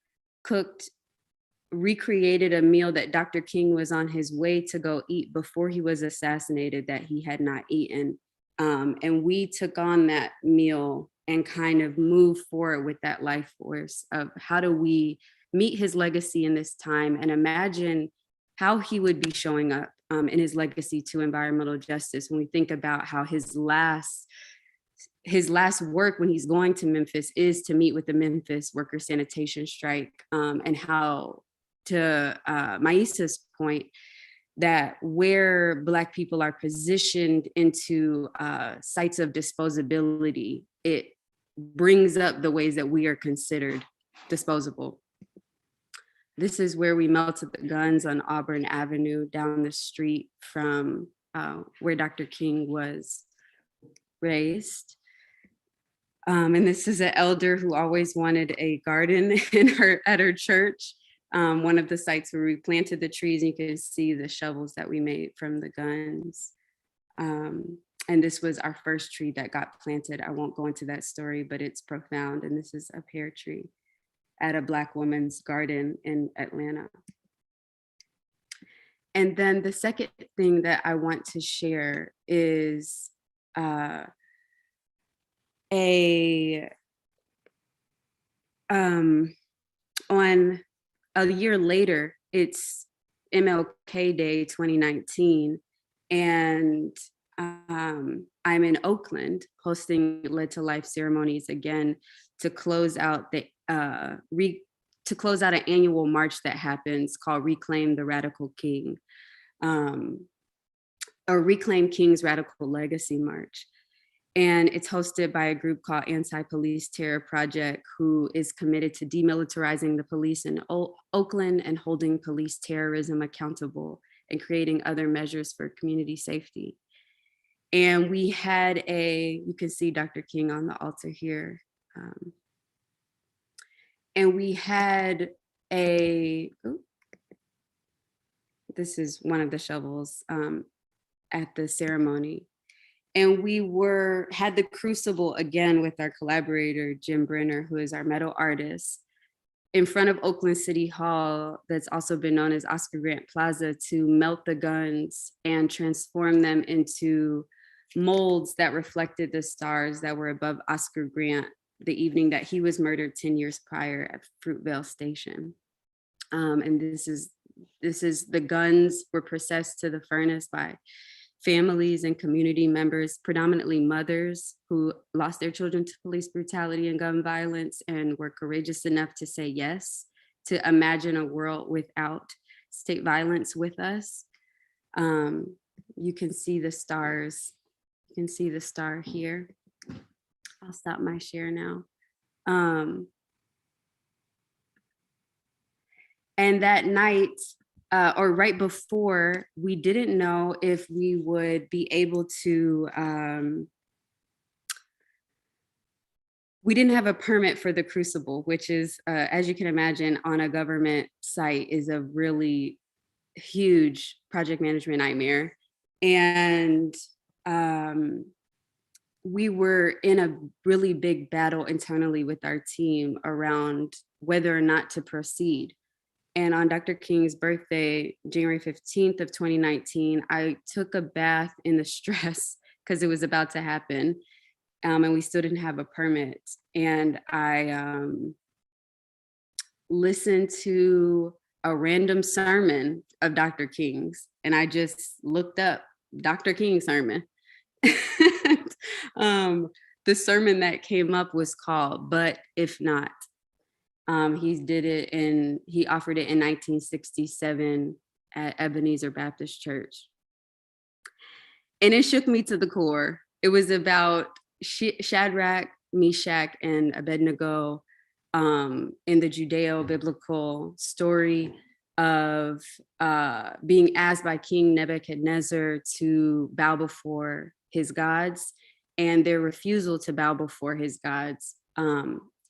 recreated a meal that Dr. King was on his way to go eat before he was assassinated that he had not eaten. And we took on that meal and kind of move forward with that life force of how do we meet his legacy in this time and imagine how he would be showing up in his legacy to environmental justice. When we think about how his last work when he's going to Memphis is to meet with the Memphis worker sanitation strike, and how, to Maisa's point, that where Black people are positioned into sites of disposability, it brings up the ways that we are considered disposable. This is where we melted the guns on Auburn Avenue down the street from where Dr. King was raised. And this is an elder who always wanted a garden at her church. One of the sites where we planted the trees, and you can see the shovels that we made from the guns. And this was our first tree that got planted. I won't go into that story, but it's profound. And this is a pear tree at a Black woman's garden in Atlanta. And then the second thing that I want to share is on a year later, it's MLK Day 2019, and I'm in Oakland hosting Led to Life ceremonies again to close out an annual march that happens called Reclaim the Radical King, or Reclaim King's Radical Legacy March. And it's hosted by a group called Anti-Police Terror Project, who is committed to demilitarizing the police in Oakland and holding police terrorism accountable and creating other measures for community safety. And we had you can see Dr. King on the altar here. And we had this is one of the shovels at the ceremony. And we had the crucible again with our collaborator, Jim Brenner, who is our metal artist, in front of Oakland City Hall, that's also been known as Oscar Grant Plaza, to melt the guns and transform them into molds that reflected the stars that were above Oscar Grant the evening that he was murdered 10 years prior at Fruitvale Station. And this is the guns were processed to the furnace by families and community members, predominantly mothers who lost their children to police brutality and gun violence and were courageous enough to say yes, to imagine a world without state violence with us. You can see the stars. You can see the star here. I'll stop my share now. And that night, or right before, we didn't know if we would be able to, we didn't have a permit for the crucible, which is, as you can imagine, on a government site is a really huge project management nightmare. And we were in a really big battle internally with our team around whether or not to proceed. And on Dr. King's birthday, January 15th of 2019, I took a bath in the stress because it was about to happen. And we still didn't have a permit. And I listened to a random sermon of Dr. King's. And I just looked up Dr. King's sermon. The sermon that came up was called "But If Not." He offered it in 1967 at Ebenezer Baptist Church. And it shook me to the core. It was about Shadrach, Meshach, and Abednego in the Judeo-biblical story of being asked by King Nebuchadnezzar to bow before his gods, and their refusal to bow before his gods.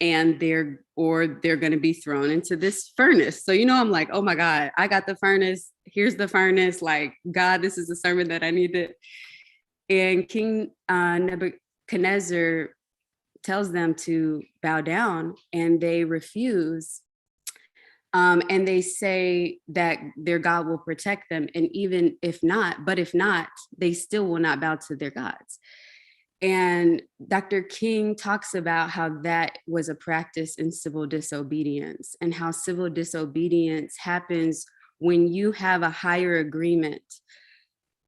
And they're going to be thrown into this furnace. So, I'm like, oh my God, I got the furnace. Here's the furnace. Like, God, this is the sermon that I needed. And King Nebuchadnezzar tells them to bow down, and they refuse. And they say that their God will protect them. And even if not, they still will not bow to their gods. And Dr. King talks about how that was a practice in civil disobedience, and how civil disobedience happens when you have a higher agreement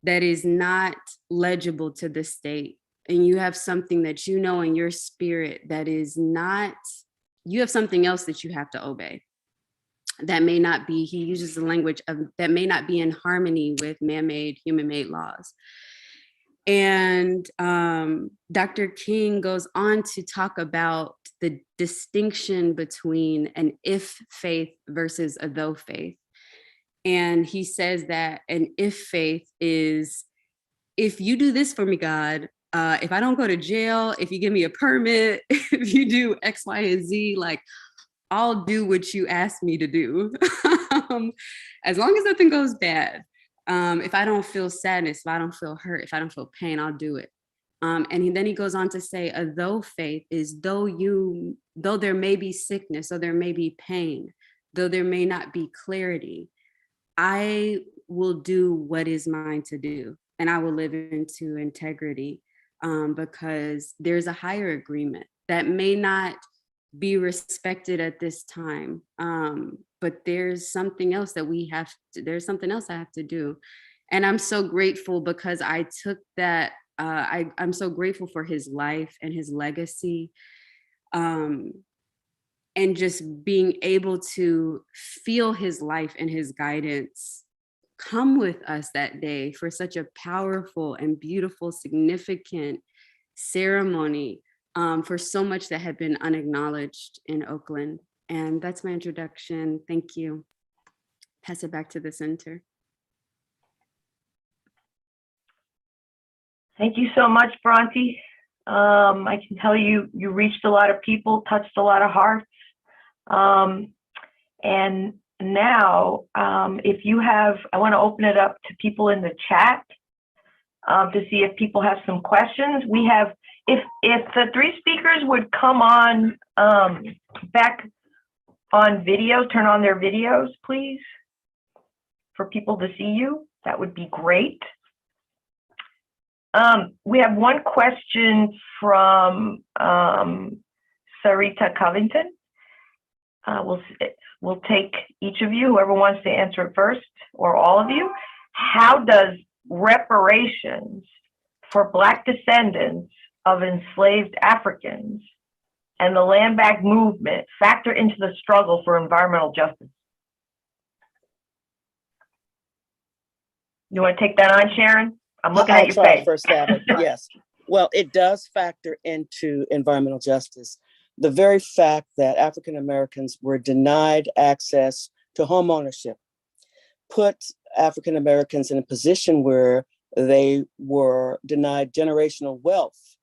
that is not legible to the state, and you have something that in your spirit that is not, you have something else that you have to obey. That may not be, he uses the language of, that may not be in harmony with man-made, human-made laws. And Dr. King goes on to talk about the distinction between an if faith versus a though faith. And he says that an if faith is, if you do this for me, God, if I don't go to jail, if you give me a permit, if you do X, Y, and Z, like, I'll do what you asked me to do. As long as nothing goes bad. If I don't feel sadness, if I don't feel hurt, if I don't feel pain, I'll do it. And then he goes on to say, a though faith is though there may be sickness, though there may be pain, though there may not be clarity, I will do what is mine to do, and I will live into integrity, because there's a higher agreement that may not be respected at this time. But there's something else that there's something else I have to do. And I'm so grateful because I took that, I'm so grateful for his life and his legacy. And just being able to feel his life and his guidance come with us that day for such a powerful and beautiful, significant ceremony, for so much that had been unacknowledged in Oakland. And that's my introduction. Thank you. Pass it back to the center.
Thank you so much, Brontë. I can tell you reached a lot of people, touched a lot of hearts. And now, if you have, I want to open it up to people in the chat to see if people have some questions. We have, if the three speakers would come on back on video, turn on their videos, please, for people to see you, that would be great. We have one question from Sarita Covington. We'll take each of you, whoever wants to answer it first, or all of you. How does reparations for Black descendants of enslaved Africans and the land back movement factor into the struggle for environmental justice? You want to take that on, Sharon? I'm looking at your face.
First stab at it. Yes. Well, it does factor into environmental justice. The very fact that African Americans were denied access to home ownership put African Americans in a position where they were denied generational wealth.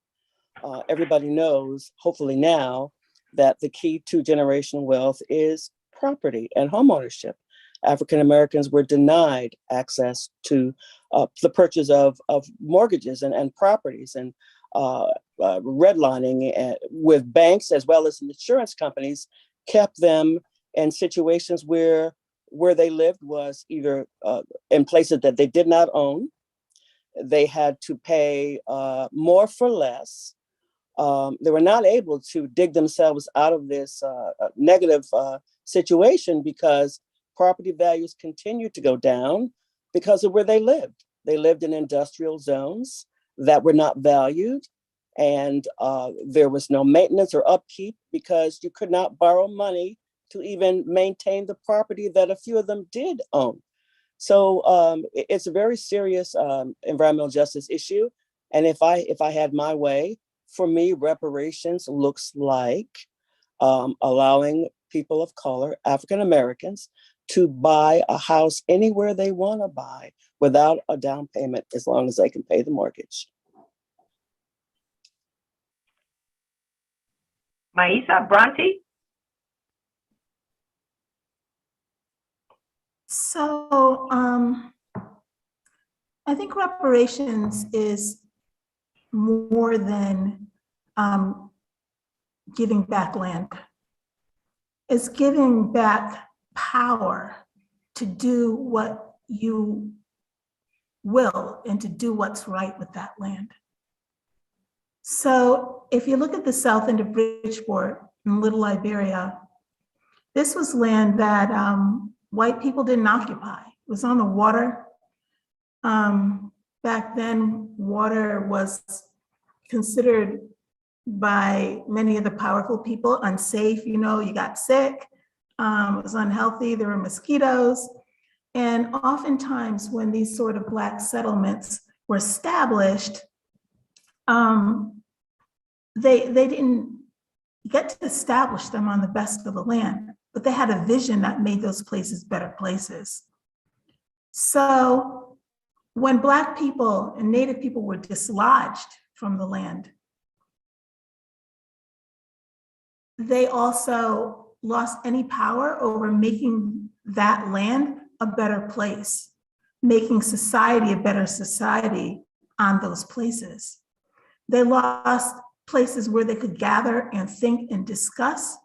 Everybody knows, hopefully now, that the key to generational wealth is property and home ownership. African Americans were denied access to the purchase of mortgages and properties, and redlining with banks as well as insurance companies kept them in situations where where they lived was either in places that they did not own. They had to pay more for less. They were not able to dig themselves out of this negative situation because property values continued to go down because of where they lived. They lived in industrial zones that were not valued, and there was no maintenance or upkeep because you could not borrow money to even maintain the property that a few of them did own. So it's a very serious environmental justice issue. And if I had my way, for me, reparations looks like allowing people of color, African Americans, to buy a house anywhere they want to buy without a down payment, as long as they can pay the mortgage.
Maisa, brontë?
So I think reparations is more than giving back land. It's giving back power to do what you will and to do what's right with that land. So if you look at the south end of Bridgeport in Little Liberia, this was land that white people didn't occupy. It was on the water. Back then, water was considered by many of the powerful people unsafe. You know, you got sick, it was unhealthy, there were mosquitoes. And oftentimes when these sort of Black settlements were established, they didn't get to establish them on the best of the land, but they had a vision that made those places better places. So when Black people and Native people were dislodged from the land, they also lost any power over making that land a better place, making society a better society on those places. They lost places where they could gather and think and discuss.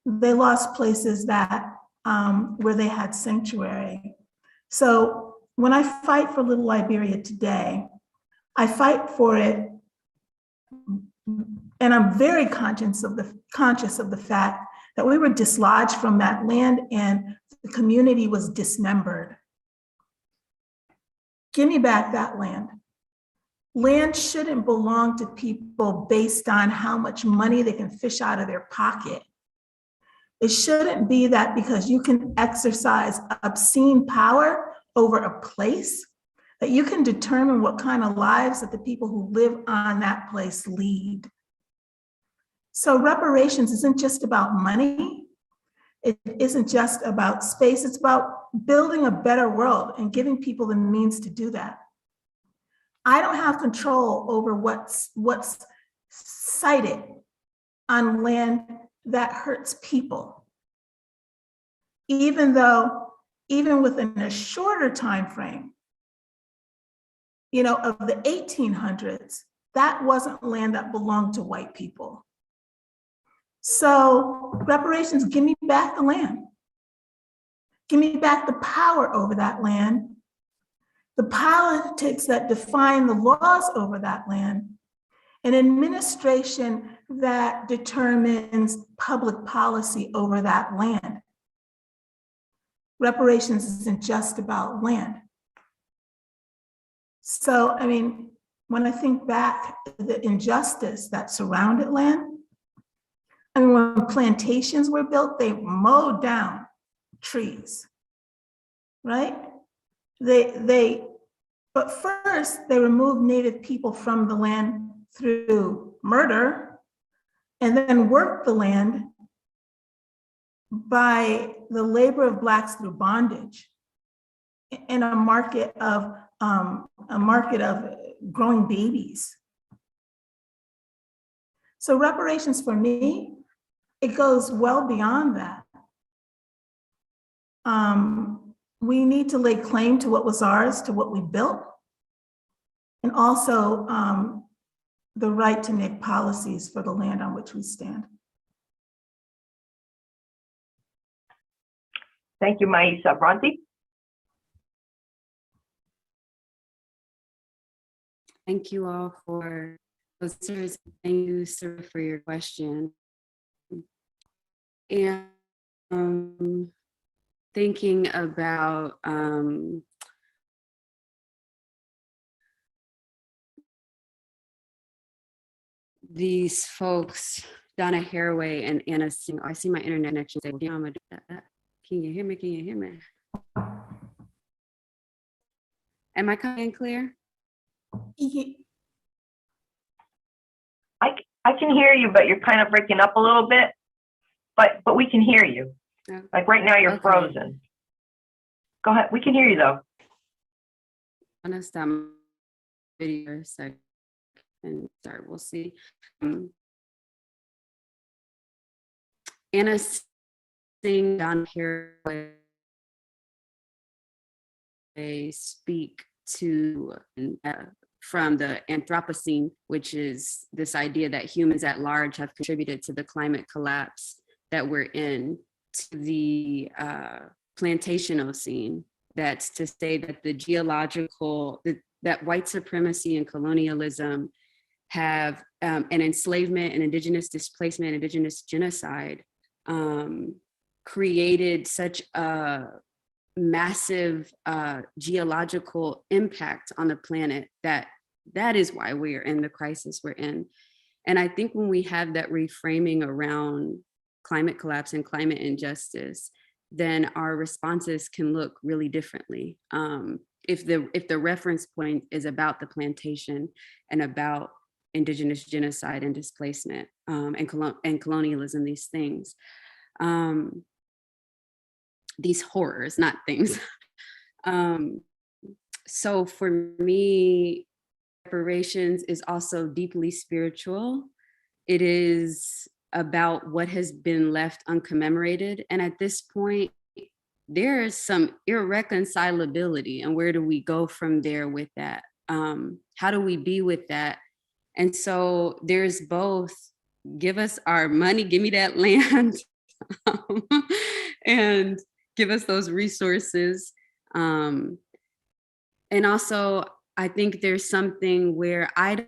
They lost places that where they had sanctuary. So when I fight for Little Liberia today, I fight for it, and I'm very conscious of the fact that we were dislodged from that land and the community was dismembered. Give me back that land. Land shouldn't belong to people based on how much money they can fish out of their pocket. It shouldn't be that because you can exercise obscene power over a place, that you can determine what kind of lives that the people who live on that place lead. So reparations isn't just about money. It isn't just about space. It's about building a better world and giving people the means to do that. I don't have control over what's sited on land that hurts people. Even within a shorter time frame, you know, of the 1800s, that wasn't land that belonged to white people. So reparations, give me back the land. Give me back the power over that land, the politics that define the laws over that land, an administration that determines public policy over that land. Reparations isn't just about land. So, I mean, when I think back to the injustice that surrounded land, I mean, when plantations were built, they mowed down trees, right? But first they removed Native people from the land through murder, and then worked the land by the labor of Blacks through bondage in a market of growing babies. So reparations for me, it goes well beyond that. We need to lay claim to what was ours, to what we built, and also the right to make policies for the land on which we stand.
Thank you, Maisa. Brontë?
Thank you all for those answers. Thank you, sir, for your question. And thinking about these folks, Donna Haraway and Anna Singh. I see my internet connection. Say, yeah, I'm gonna do that. Can you hear me? Can you hear me? Am I coming in clear?
I can hear you, but you're kind of breaking up a little bit. But we can hear you.
Okay.
Like right now, you're
Okay.
frozen. Go ahead. We can hear you though.
I'm gonna stop my video a second and start. We'll see. Anna Singh, Donna Haraway speak to from the Anthropocene, which is this idea that humans at large have contributed to the climate collapse that we're in, to the Plantationocene. That's to say that the geological, that white supremacy and colonialism have, and enslavement and indigenous displacement, indigenous genocide, created such a massive geological impact on the planet that is why we are in the crisis we're in. And I think when we have that reframing around climate collapse and climate injustice, then our responses can look really differently. If the reference point is about the plantation and about indigenous genocide and displacement and colonialism, these things. These horrors, not things. So for me, reparations is also deeply spiritual. It is about what has been left uncommemorated. And at this point, there is some irreconcilability. And where do we go from there with that? How do we be with that? And so there's both, give us our money, give me that land, and give us those resources. And also, I think there's something where I've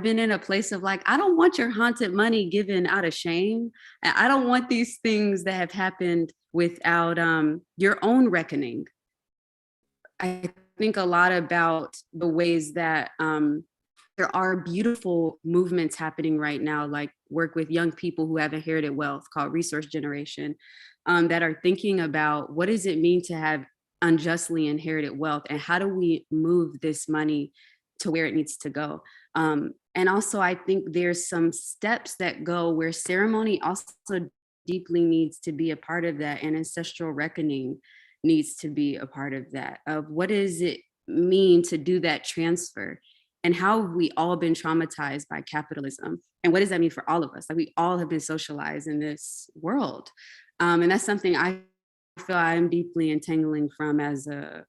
been in a place of like, I don't want your haunted money given out of shame. I don't want these things that have happened without your own reckoning. I think a lot about the ways that there are beautiful movements happening right now, like work with young people who have inherited wealth called resource generation, that are thinking about what does it mean to have unjustly inherited wealth and how do we move this money to where it needs to go. And also I think there's some steps that go where ceremony also deeply needs to be a part of that, and ancestral reckoning needs to be a part of that, of what does it mean to do that transfer, and how have we all been traumatized by capitalism, and what does that mean for all of us? Like we all have been socialized in this world, and that's something I feel I'm deeply entangling from as a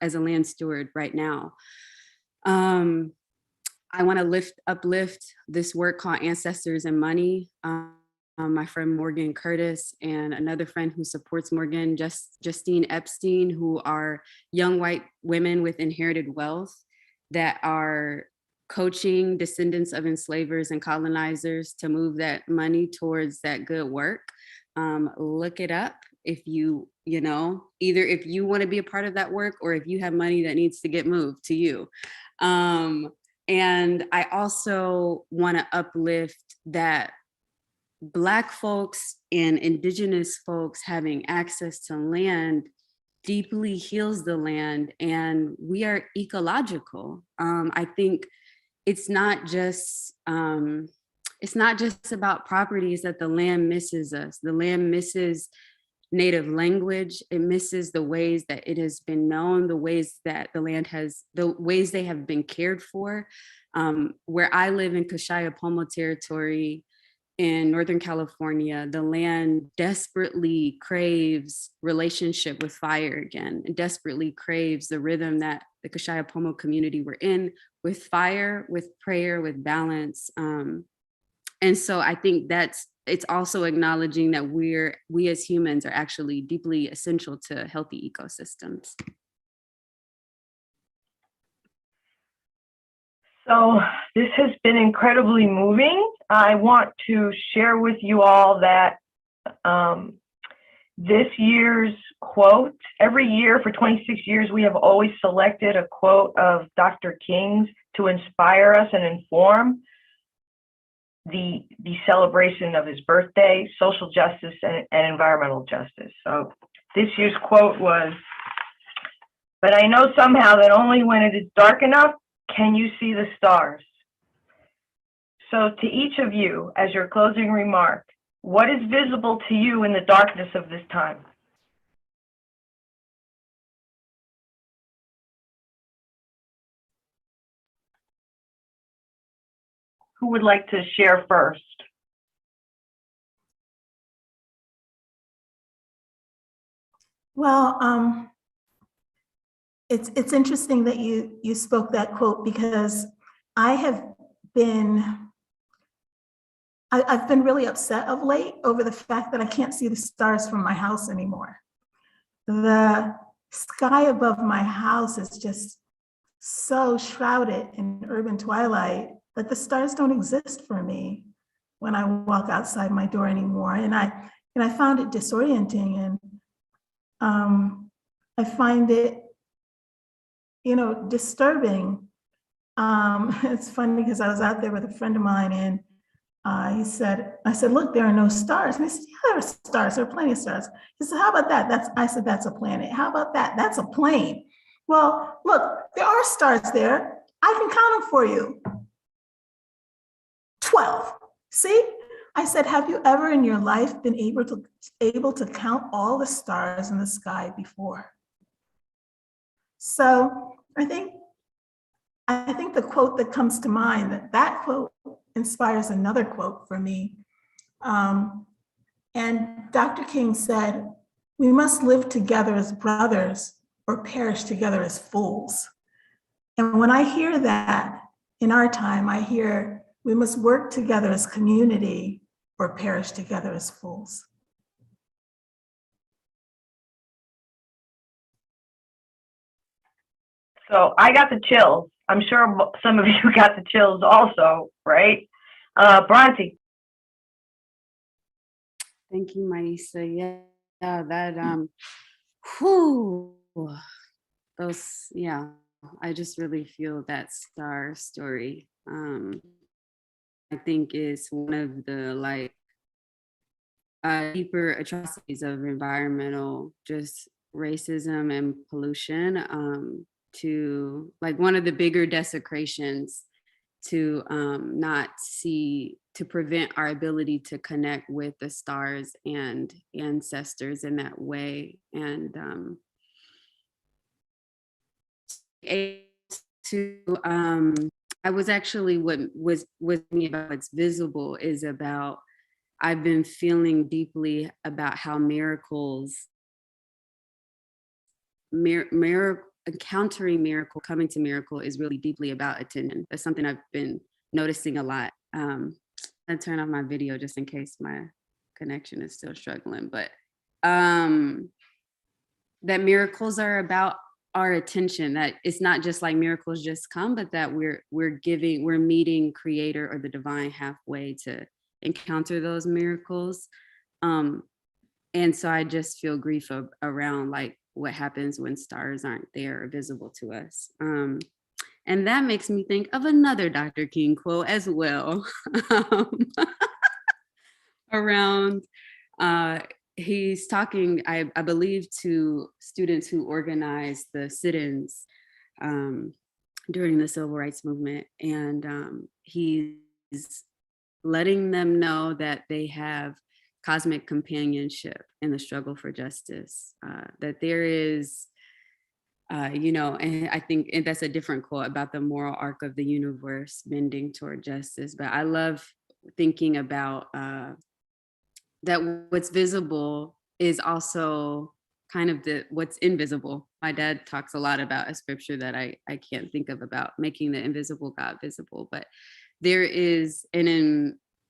land steward right now. I want to uplift this work called Ancestors and Money. My friend Morgan Curtis and another friend who supports Morgan, Justine Epstein, who are young white women with inherited wealth that are coaching descendants of enslavers and colonizers to move that money towards that good work. Look it up if you either if you want to be a part of that work or if you have money that needs to get moved to you. And I also want to uplift that Black folks and Indigenous folks having access to land deeply heals the land, and we are ecological. I think it's not just about properties that the land misses us. The land misses Native language. It misses the ways that it has been known, the ways that the land the ways they have been cared for. Where I live in Kashaya-Pomo territory in Northern California, the land desperately craves relationship with fire again, and desperately craves the rhythm that the Kashaya-Pomo community were in, with fire, with prayer, with balance. And so I think that's it's also acknowledging that we as humans are actually deeply essential to healthy ecosystems.
So this has been incredibly moving. I want to share with you all that this year's quote, every year for 26 years, we have always selected a quote of Dr. King's to inspire us and inform the celebration of his birthday, social justice, and environmental justice. So this year's quote was, "But I know somehow that only when it is dark enough can you see the stars." So to each of you, as your closing remark, what is visible to you in the darkness of this time? Who would like to share first?
Well, it's interesting that you spoke that quote, because I've been really upset of late over the fact that I can't see the stars from my house anymore. The sky above my house is just so shrouded in urban twilight that the stars don't exist for me when I walk outside my door anymore. And I found it disorienting, and I find it, disturbing. It's funny because I was out there with a friend of mine, and I said, "Look, there are no stars." And he said, "Yeah, there are stars. There are plenty of stars." He said, "How about that?" I said, "That's a planet." "How about that?" "That's a plane." "Well, look, there are stars there. I can count them for you. 12. See?" I said, "Have you ever in your life been able to count all the stars in the sky before?" So I think the quote that comes to mind, that quote inspires another quote for me. And Dr. King said, "We must live together as brothers or perish together as fools." And when I hear that in our time, I hear we must work together as community or perish together as fools.
So I got the chills. I'm sure some of you got the chills also, right? Brontë.
Thank you, Maisa. Yeah, that those, yeah, I just really feel that star story. I think is one of the deeper atrocities of environmental just racism and pollution, to one of the bigger desecrations to not see, to prevent our ability to connect with the stars and ancestors in that way. And I was actually, what was me about what's visible is about, I've been feeling deeply about how encountering miracle, coming to miracle is really deeply about attention. That's something I've been noticing a lot. I turn off my video just in case my connection is still struggling, but that miracles are about our attention, that it's not just like miracles just come, but that we're meeting creator or the divine halfway to encounter those miracles. And so I just feel grief around what happens when stars aren't there or visible to us. And that makes me think of another Dr. King quote as well. Around, he's talking, I believe, to students who organized the sit-ins during the civil rights movement. And he's letting them know that they have cosmic companionship in the struggle for justice, that there is, and I think that's a different quote about the moral arc of the universe bending toward justice. But I love thinking about that what's visible is also kind of what's invisible. My dad talks a lot about a scripture that I can't think of, about making the invisible God visible. But there is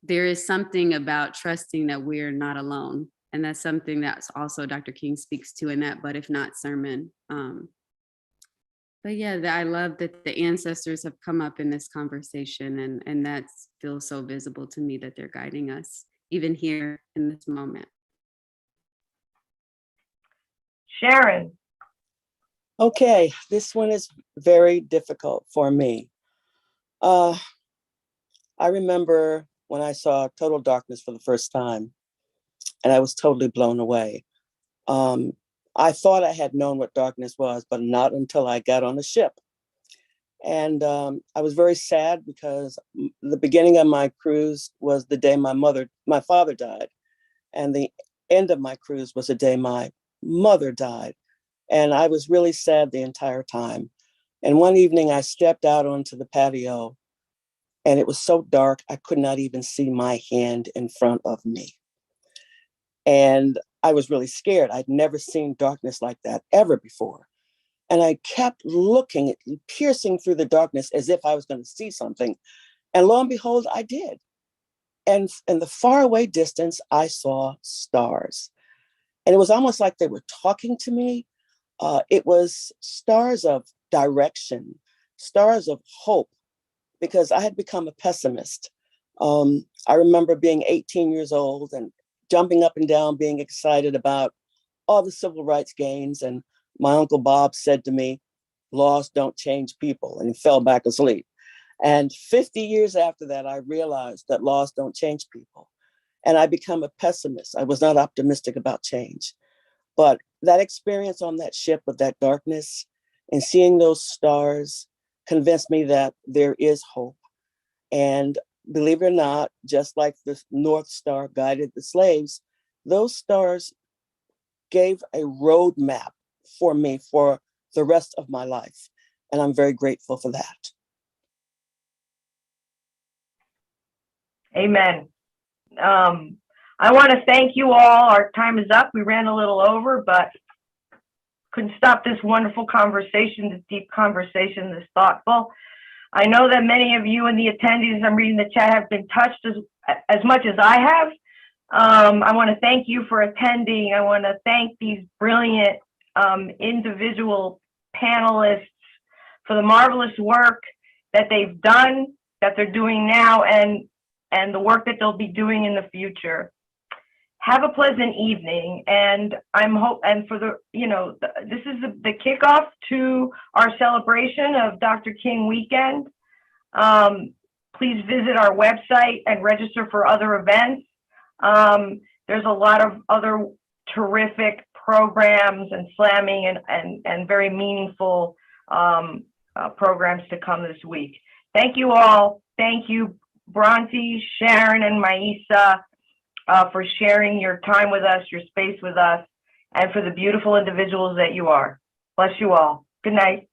there is something about trusting that we're not alone. And that's something that's also Dr. King speaks to in that But If Not sermon. But yeah, I love that the ancestors have come up in this conversation, and that feels so visible to me that they're guiding us even here in this moment.
Sharon.
Okay, this one is very difficult for me. I remember when I saw Total Darkness for the first time, and I was totally blown away. I thought I had known what darkness was, but not until I got on the ship. And I was very sad because the beginning of my cruise was the day my father died. And the end of my cruise was the day my mother died. And I was really sad the entire time. And one evening I stepped out onto the patio and it was so dark, I could not even see my hand in front of me. And I was really scared. I'd never seen darkness like that ever before. And I kept looking, piercing through the darkness as if I was going to see something. And lo and behold, I did. And in the faraway distance, I saw stars. And it was almost like they were talking to me. It was stars of direction, stars of hope, because I had become a pessimist. I remember being 18 years old and jumping up and down, being excited about all the civil rights gains. And my Uncle Bob said to me, laws don't change people, and he fell back asleep. And 50 years after that, I realized that laws don't change people. And I became a pessimist. I was not optimistic about change. But that experience on that ship with that darkness and seeing those stars convinced me that there is hope. And believe it or not, just like the North Star guided the slaves, those stars gave a roadmap for me for the rest of my life. And I'm very grateful for that.
Amen. I want to thank you all. Our time is up. We ran a little over, but couldn't stop this wonderful conversation, this deep conversation, this thoughtful. I know that many of you in the attendees, I'm reading the chat, have been touched as much as I have. I want to thank you for attending. I want to thank these brilliant individual panelists for the marvelous work that they've done, that they're doing now, and the work that they'll be doing in the future. Have a pleasant evening, and for the, this is the kickoff to our celebration of Dr. King weekend. Please visit our website and register for other events. There's a lot of other terrific programs and slamming and very meaningful programs to come this week. Thank you all. Thank you, Brontë, Sharon, and Maisa, for sharing your time with us, your space with us, and for the beautiful individuals that you are. Bless you all. Good night.